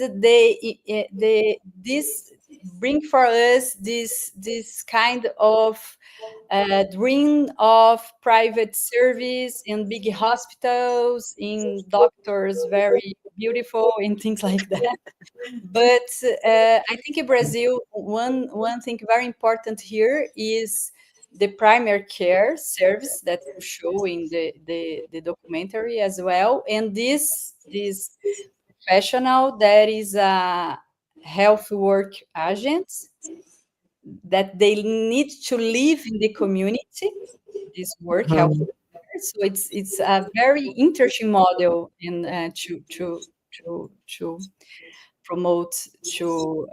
this bring for us this kind of dream of private service in big hospitals, in doctors very beautiful and things like that. But I think in Brazil, one thing very important here is the primary care service that you show in the documentary as well, and this professional that is a health work agent, that they need to live in the community, this work health worker. So it's a very interesting model in to promote, to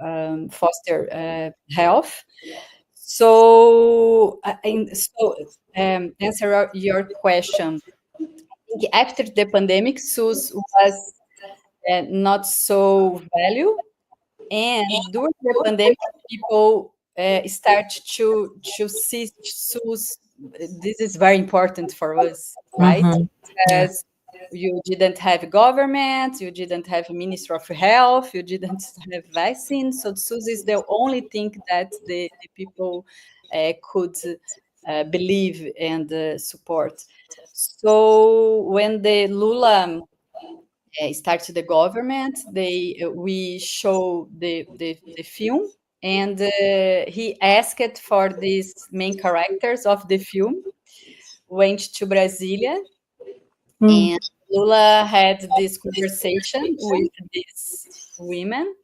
foster health. So answer your question. I think after the pandemic, SUS was not so value, and during the pandemic, people start to see SUS. This is very important for us, right? Because you didn't have government, you didn't have Ministry of Health, you didn't have vaccines. So SUS is the only thing that the people could believe and support. So when the Lula started the government, we show the film and he asked for these main characters of the film went to Brasilia, and Lula had this conversation with these women,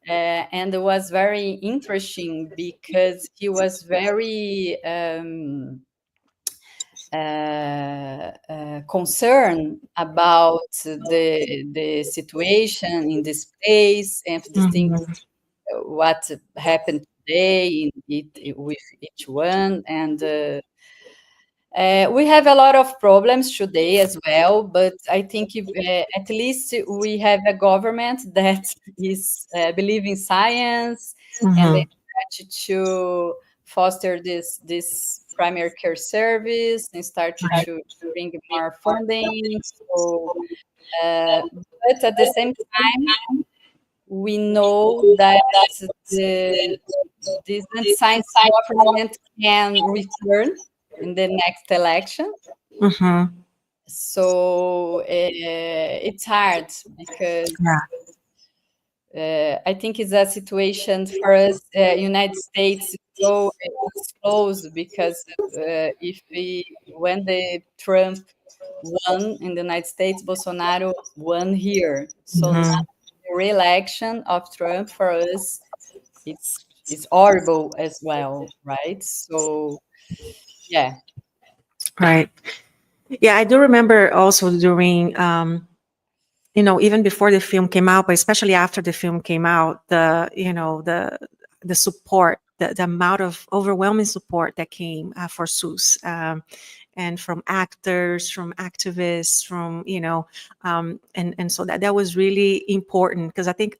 and it was very interesting because he was very concerned about the situation in this place and the things what happened today with each one, and we have a lot of problems today as well, but I think if, at least we have a government that is believe in science, and they start to foster this primary care service and start to bring more funding. So, but at the same time, we know that this science government can return in the next election. So it's hard because I think it's a situation for us, United States, so it's close because when the Trump won in the United States, Bolsonaro won here. So now the re-election of Trump for us, it's horrible as well, right? So yeah. Right. Yeah, I do remember also during, even before the film came out, but especially after the film came out, the support, the amount of overwhelming support that came for SUS, and from actors, from activists, from and so that was really important, because I think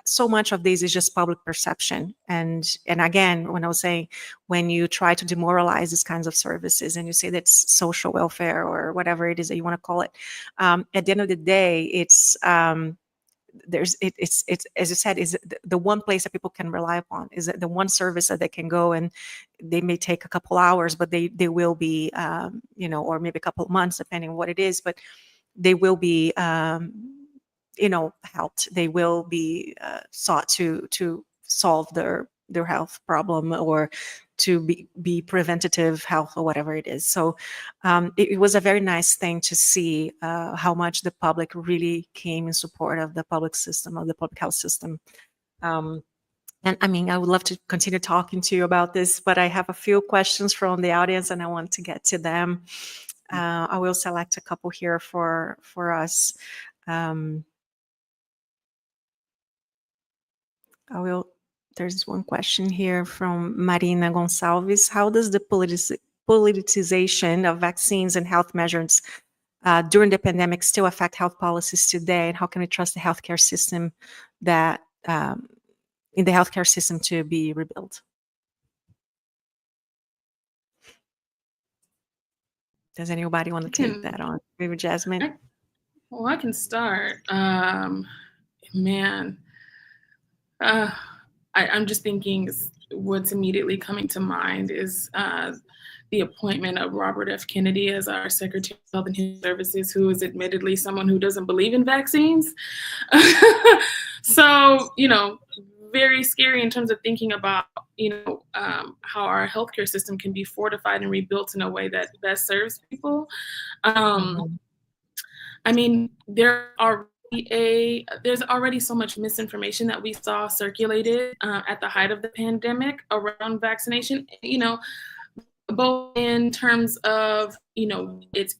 so much of this is just public perception. And again, when I was saying, when you try to demoralize these kinds of services and you say that's social welfare or whatever it is that you want to call it, at the end of the day, it's it's as you said, is the one place that people can rely upon, is the one service that they can go, and they may take a couple hours, but they will be or maybe a couple of months, depending on what it is, but they will be helped. They will be sought to solve their health problem, or to be preventative health, or whatever it is. So it was a very nice thing to see how much the public really came in support of the public system, of the public health system. And I mean, I would love to continue talking to you about this, but I have a few questions from the audience and I want to get to them. I will select a couple here for us. There's one question here from Marina Gonçalves. How does the politicization of vaccines and health measures during the pandemic still affect health policies today? And how can we trust the healthcare system in the healthcare system to be rebuilt? Does anybody want to take that on? Maybe Jasmine? I can start. I'm just thinking what's immediately coming to mind is the appointment of Robert F. Kennedy as our Secretary of Health and Human Services, who is admittedly someone who doesn't believe in vaccines. So, very scary in terms of thinking about, how our healthcare system can be fortified and rebuilt in a way that best serves people. I mean, there's already so much misinformation that we saw circulated at the height of the pandemic around vaccination, both in terms of, its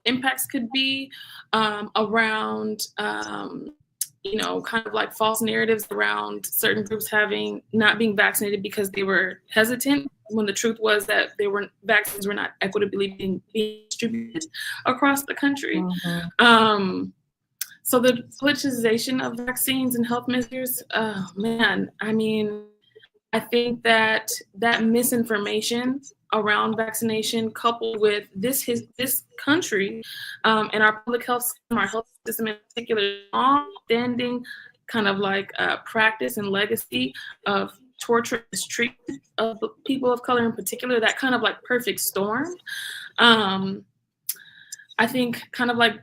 impacts could be around, kind of like false narratives around certain groups not being vaccinated because they were hesitant, when the truth was that vaccines were not equitably being distributed across the country. So the politicization of vaccines and health measures, I think that misinformation around vaccination, coupled with this country and our public health system, our health system in particular, long-standing kind of like practice and legacy of torture, mistreatment of people of color in particular, that kind of like perfect storm, I think kind of like,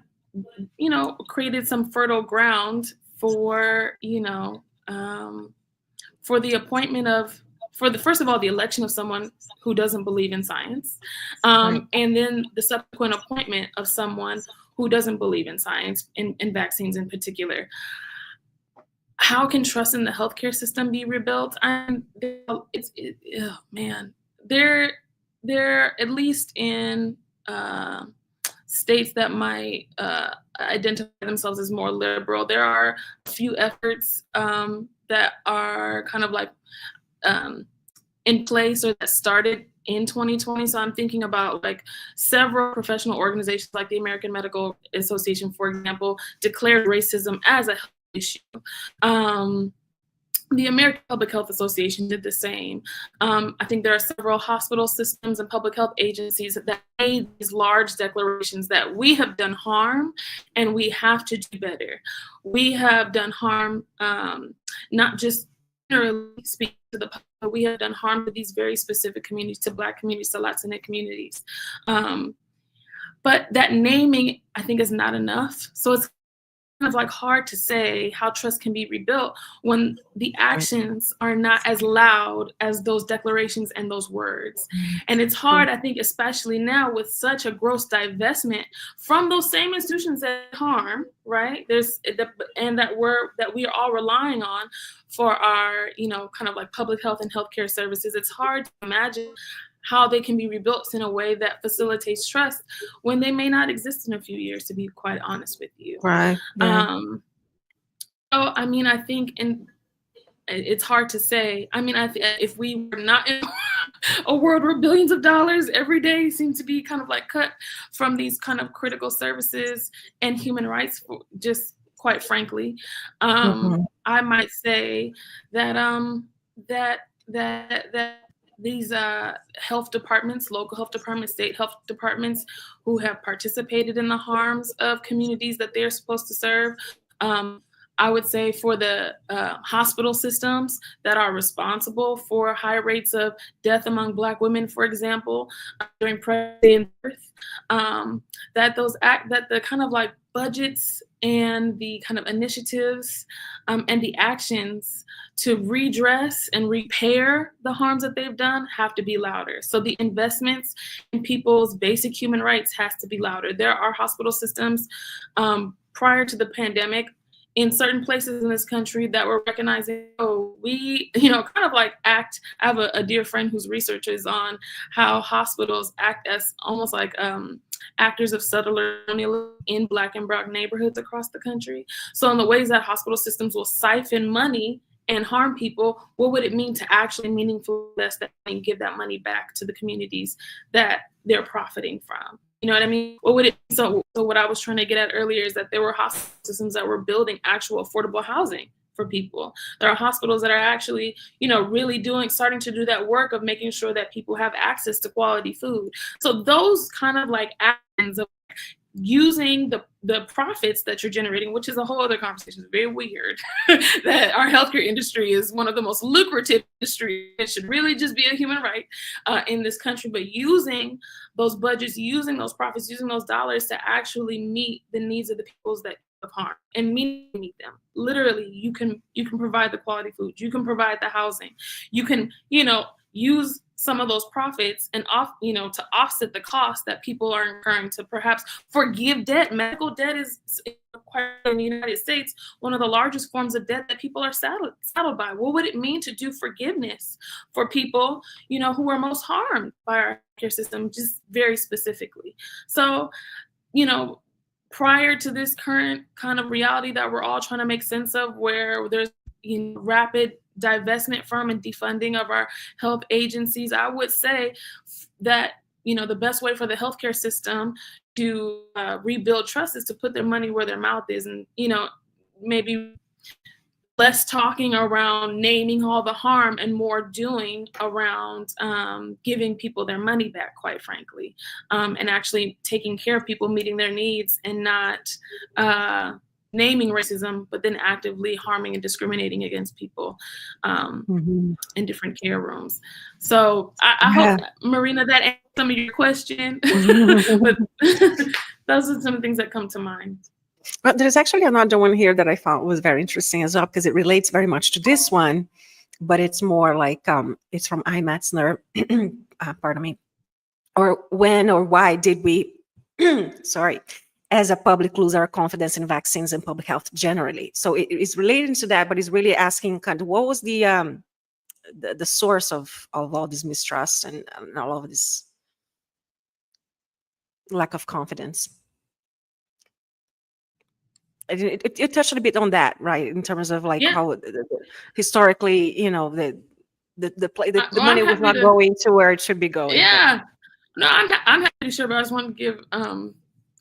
created some fertile ground for, for the appointment of, first of all, the election of someone who doesn't believe in science, and then the subsequent appointment of someone who doesn't believe in science, in vaccines in particular. How can trust in the healthcare system be rebuilt? Oh man, they're at least in states that might identify themselves as more liberal. There are a few efforts that are kind of like in place or that started in 2020. So I'm thinking about like several professional organizations like the American Medical Association, for example, declared racism as a health issue. The American Public Health Association did the same. I think there are several hospital systems and public health agencies that made these large declarations that we have done harm and we have to do better. We have done harm, not just generally speaking to the public, but we have done harm to these very specific communities, to Black communities, to Latinx communities. But that naming, I think, is not enough. So it's kind of like hard to say how trust can be rebuilt when the actions are not as loud as those declarations and those words. And it's hard, I think, especially now with such a gross divestment from those same institutions that harm, right? That we are all relying on for our, kind of like public health and healthcare services. It's hard to imagine how they can be rebuilt in a way that facilitates trust when they may not exist in a few years, to be quite honest with you. Right. So, I mean, I think, and it's hard to say. I mean, if we were not in a world where billions of dollars every day seem to be kind of like cut from these kind of critical services and human rights, just quite frankly, I might say that that these health departments, local health departments, state health departments who have participated in the harms of communities that they're supposed to serve. I would say for the hospital systems that are responsible for high rates of death among Black women, for example, during pregnancy and birth, that the kind of like budgets and the kind of initiatives and the actions to redress and repair the harms that they've done have to be louder. So the investments in people's basic human rights has to be louder. There are hospital systems prior to the pandemic in certain places in this country that were recognizing, we, kind of like act. I have a dear friend whose research is on how hospitals act as almost like actors of subtle colonialism in Black and Brown neighborhoods across the country. So in the ways that hospital systems will siphon money and harm people, what would it mean to actually meaningfully invest that and give that money back to the communities that they're profiting from? You know what I mean? What would it? So what I was trying to get at earlier is that there were hospital systems that were building actual affordable housing for people. There are hospitals that are actually, really starting to do that work of making sure that people have access to quality food. So those kind of like actions of using the profits that you're generating, which is a whole other conversation. It's very weird that our healthcare industry is one of the most lucrative industries. It should really just be a human right in this country, but using those budgets, using those profits, using those dollars to actually meet the needs of the peoples that have harm and meet them. Literally, you can provide the quality food, you can provide the housing, you can, use some of those profits and to offset the cost that people are incurring to perhaps forgive debt. Medical debt is in the United States one of the largest forms of debt that people are saddled by. What would it mean to do forgiveness for people, who are most harmed by our care system, just very specifically? So, prior to this current kind of reality that we're all trying to make sense of, where there's rapid divestment from and defunding of our health agencies, I would say that the best way for the healthcare system to rebuild trust is to put their money where their mouth is, and maybe less talking around naming all the harm and more doing around giving people their money back, quite frankly, and actually taking care of people, meeting their needs, and not naming racism, but then actively harming and discriminating against people in different care rooms. So I hope, Marina, that answered some of your question, but those are some things that come to mind. But there's actually another one here that I thought was very interesting as well, because it relates very much to this one. but it's more like it's from I. Metzner, pardon me, or when or why did we, sorry, as a public lose our confidence in vaccines and public health generally? So it is related to that, but it's really asking kind of what was the source of all this mistrust and all of this lack of confidence. It touched a bit on that, right? In terms of like how historically, you know, the money was not going to where it should be going. Yeah, no, I'm happy to share, but I just wanted to give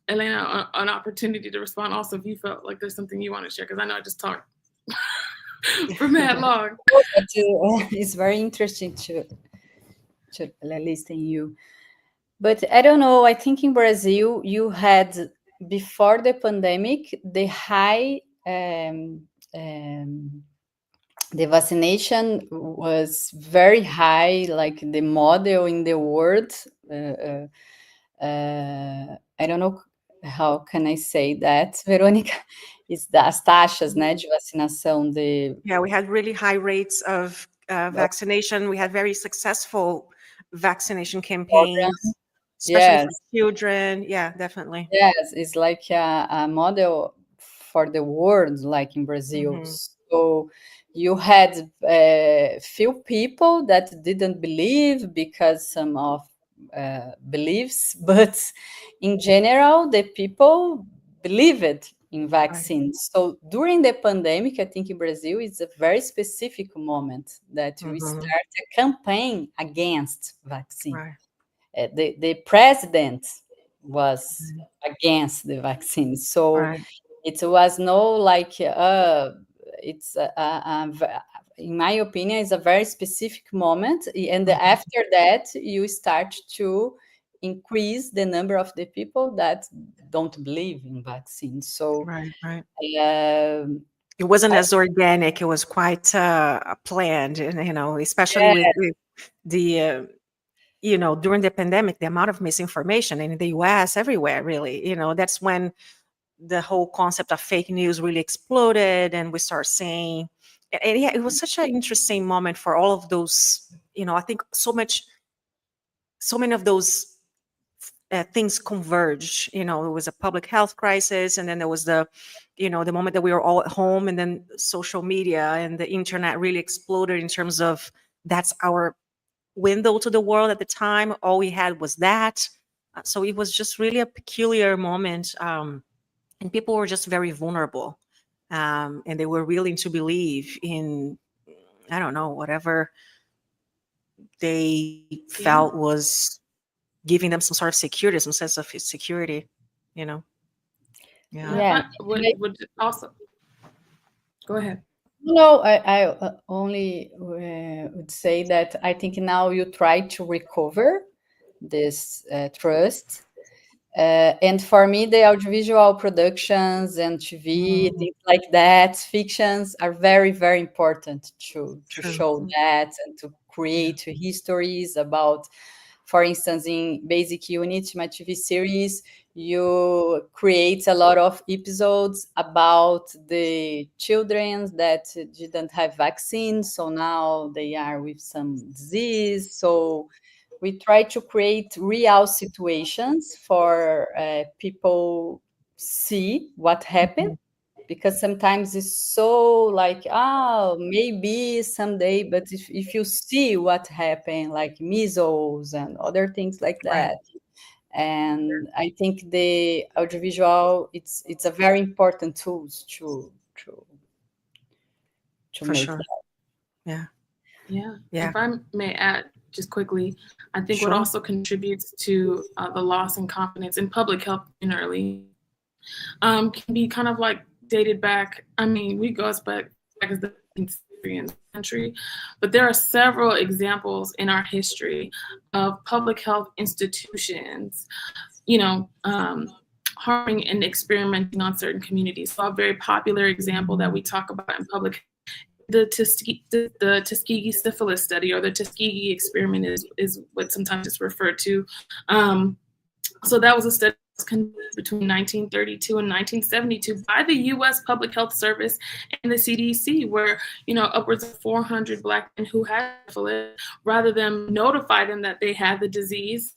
Helena an opportunity to respond. Also, if you felt like there's something you want to share, because I know I just talked for mad long. It's very interesting to listen you. But I don't know, I think in Brazil, you had, before the pandemic, the high, the vaccination was very high, like the model in the world. I don't know how can I say that, Veronica, it's as taxas, né, de vacinação. Yeah, we had really high rates of vaccination. We had very successful vaccination campaigns, especially for children. Yeah, definitely. Yes, it's like a model for the world, like in Brazil. So you had few people that didn't believe because some of beliefs, but in general, the people believed in vaccines. So during the pandemic, I think in Brazil, it's a very specific moment that we start a campaign against vaccine. The president was against the vaccine. So it was no like, it's in my opinion, it's a very specific moment. And after that, you start to increase the number of the people that don't believe in vaccines. So it wasn't as organic. It was quite planned, and you know, especially with the you know, during the pandemic, the amount of misinformation in the US, everywhere, really, you know, that's when the whole concept of fake news really exploded, and we start seeing, and yeah, it was such an interesting moment for all of those, you know, I think so many of those things converge. You know, it was a public health crisis, and then there was the, you know, the moment that we were all at home, and then social media and the internet really exploded in terms of that's our window to the world at the time. All we had was that. So it was just really a peculiar moment. And people were just very vulnerable. And they were willing to believe in, I don't know, whatever they felt was giving them some sort of security, some sense of security, you know? Yeah. Would also, go ahead. No, I only would say that I think now you try to recover this trust. And for me, the audiovisual productions and TV, things like that, fictions are very, very important to show that and to create histories about, for instance, in Basic Unit, my TV series, you create a lot of episodes about the children that didn't have vaccines, so now they are with some disease. So we try to create real situations for people see what happened, because sometimes it's so like, oh, maybe someday, but if you see what happened, like measles and other things like that. And I think the audiovisual, it's a very important tool to make that. Yeah. If I may add just quickly, I think what also contributes to the loss in confidence in public health generally can be kind of like dated back. I mean, we go back as the century, but there are several examples in our history of public health institutions, you know, harming and experimenting on certain communities. So a very popular example that we talk about in public, the Tuskegee syphilis study, or the Tuskegee experiment is what sometimes it's referred to. So that was a study between 1932 and 1972 by the U.S. Public Health Service and the CDC, where upwards of 400 Black men who had syphilis, rather than notify them that they had the disease,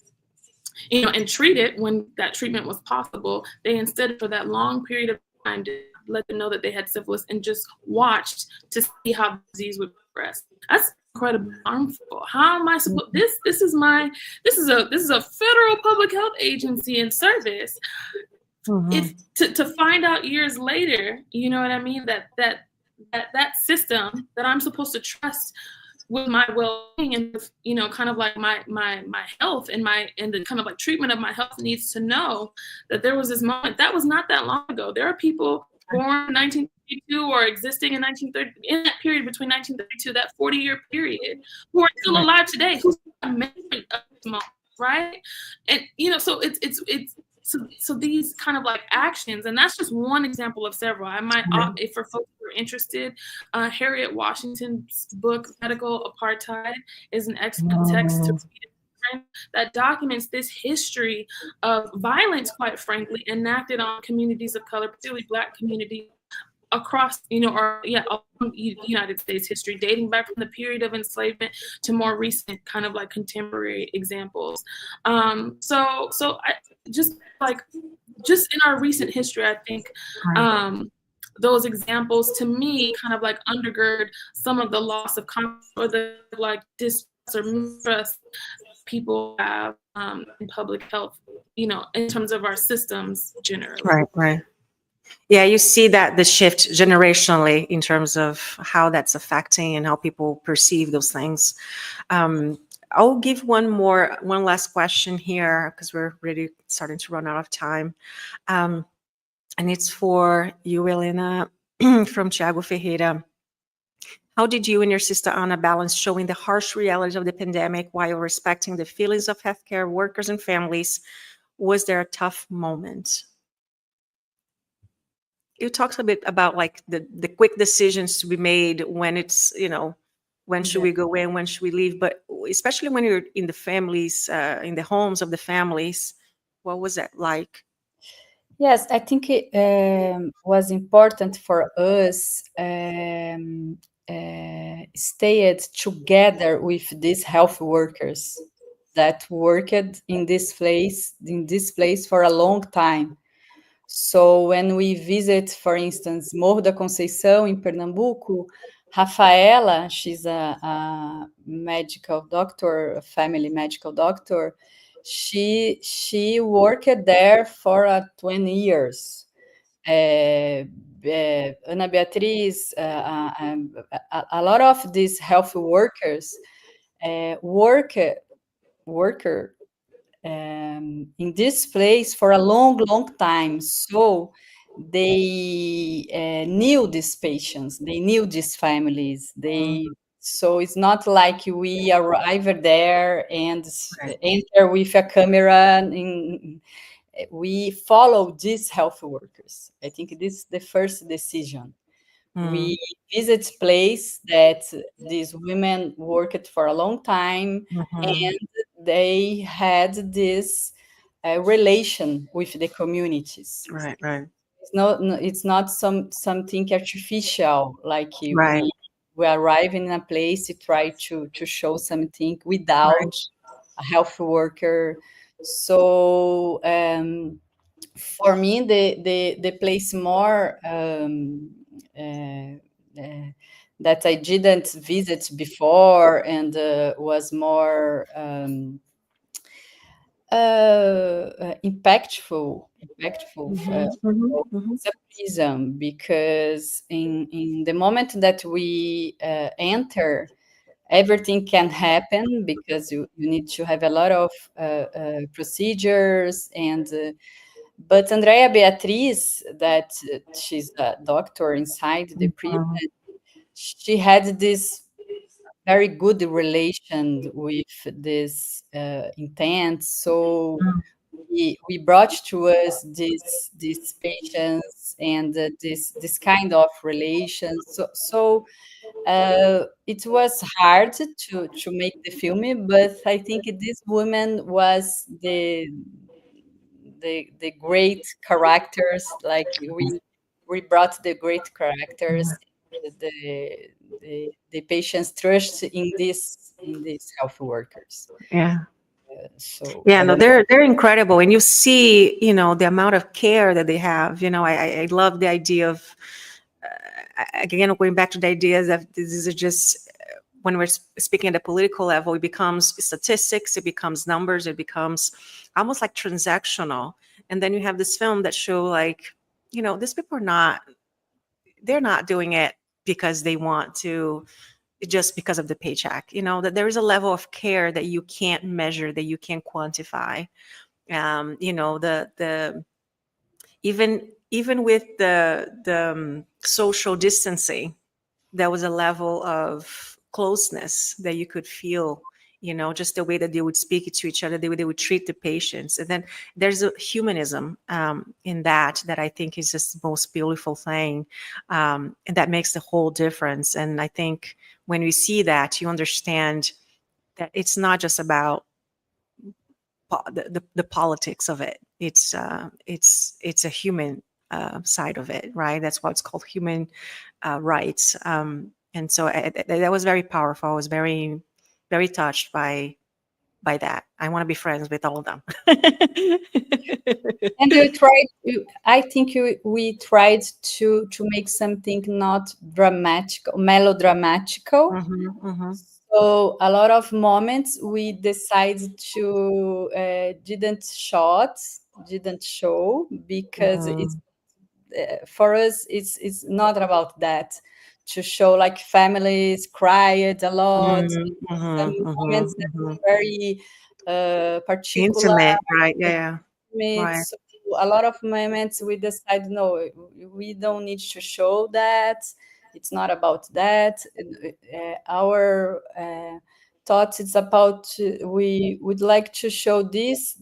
and treat it when that treatment was possible, they instead, for that long period of time, did let them know that they had syphilis and just watched to see how the disease would progress. That's incredibly harmful. How am I supposed? This is a federal public health agency in service. It's to find out years later, you know what I mean, that system that I'm supposed to trust with my well-being and kind of like my health and the kind of like treatment of my health needs to know that there was this moment that was not that long ago. There are people born in 1932 or existing in 1930, in that period between 1932, that 40-year period, who are still alive today, who's a memory of this moment, right? And so it's so these kind of like actions, and that's just one example of several. I might, if for folks who are interested, Harriet Washington's book "Medical Apartheid" is an excellent text to read that documents this history of violence, quite frankly, enacted on communities of color, particularly Black communities, across, all United States history, dating back from the period of enslavement to more recent kind of like contemporary examples. So I just in our recent history, I think those examples to me kind of like undergird some of the loss of confidence or the like distrust or mistrust people have in public health, in terms of our systems generally. Right. Yeah, you see that the shift generationally in terms of how that's affecting and how people perceive those things. I'll give one last question here because we're really starting to run out of time. And it's for you, Helena, from Thiago Ferreira. How did you and your sister Anna balance showing the harsh realities of the pandemic while respecting the feelings of healthcare workers and families? Was there a tough moment? You talked a bit about like the quick decisions to be made when it's, when should we go in, when should we leave? But especially when you're in the families, in the homes of the families, what was that like? Yes, I think it was important for us stay together with these health workers that worked in this place for a long time. So when we visit, for instance, Morro da Conceição in Pernambuco, Rafaela, she's a medical doctor, a family medical doctor. She worked there for 20 years. Ana Beatriz, a lot of these health workers work in this place for a long time. So they knew these patients, they knew these families. So it's not like we arrive there and enter with a camera. We follow these health workers. I think this is the first decision. We visit place that these women worked for a long time, and they had this relation with the communities. Right. It's not something artificial, like we arrive in a place to try to show something without a health worker. So for me, the place more that I didn't visit before and was more impactful prison, because in the moment that we enter, everything can happen because you need to have a lot of procedures but Andrea Beatriz, that she's a doctor inside the prison, she had this very good relation with this intent. So we brought to us these patients and this kind of relations. So it was hard to make the film, but I think this woman was the great characters, like we brought the great characters, the patient's trust in these health workers. Yeah. So yeah, no, they're incredible, and you see, the amount of care that they have. I love the idea of again going back to the idea that this is just when we're speaking at the political level, it becomes statistics, it becomes numbers, it becomes almost like transactional. And then you have this film that show like, these people they're not doing it because they want to, just because of the paycheck, that there is a level of care that you can't measure, that you can't quantify. The even with the social distancing, there was a level of closeness that you could feel, just the way that they would speak to each other, the way they would treat the patients. And then there's a humanism in that I think is just the most beautiful thing. And that makes the whole difference. And I think when we see that, you understand that it's not just about the politics of it. It's a human side of it, right? That's why it's called human rights. And so that was very powerful. I was very, very touched by that. I want to be friends with all of them. And I think we tried to make something not dramatic, melodramatical. So a lot of moments we decided to didn't show because it's for us it's not about that, to show like families cried a lot, some moments that were very particular, intimate, right? Yeah. Right. So a lot of moments we decided no, we don't need to show that. It's not about that. Our thoughts, it's about we would like to show these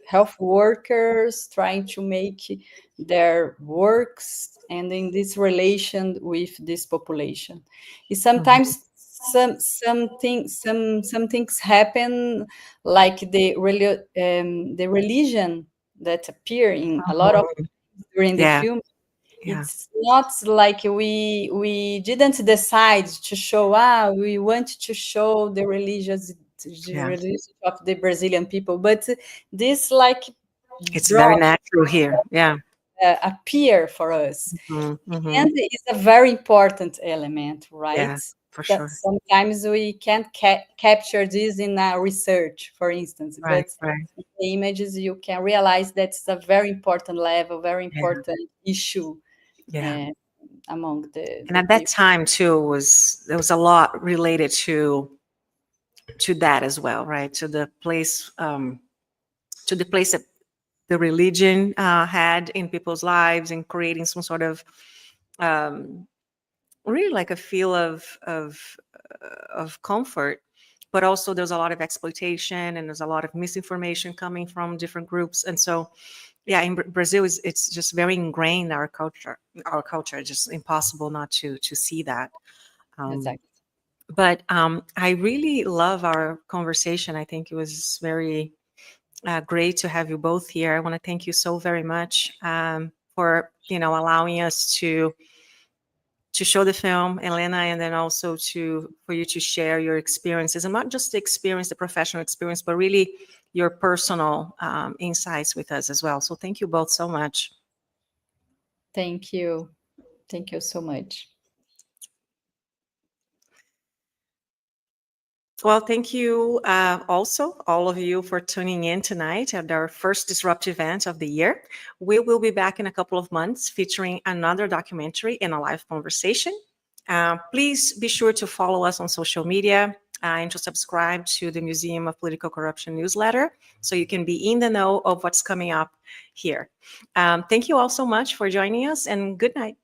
health workers trying to make their works and in this relation with this population. Sometimes some things happen, like the religion that appear in a lot of during the film. It's not like we didn't decide to show we want to show the religion of the Brazilian people, but this like it's very natural here. Appear for us. And it's a very important element, right? Yeah, for sure. Sometimes we can't capture this in research, for instance, but the images you can realize that's a very important level, very important issue among the and at that time too there was a lot related to that as well, right? To the place that the religion had in people's lives, and creating some sort of really like a feel of comfort, but also there's a lot of exploitation and there's a lot of misinformation coming from different groups. And so in Brazil it's just very ingrained in our culture. It's just impossible not to see that. Exactly. But I really love our conversation. I think it was very great to have you both here. I want to thank you so very much for allowing us to show the film, Helena, and then also for you to share your experiences, and not just the experience, the professional experience, but really your personal insights with us as well. So thank you both so much. Thank you so much. Well, thank you also, all of you, for tuning in tonight at our first Disrupt event of the year. We will be back in a couple of months featuring another documentary and a live conversation. Please be sure to follow us on social media and to subscribe to the Museum of Political Corruption newsletter so you can be in the know of what's coming up here. Thank you all so much for joining us, and good night.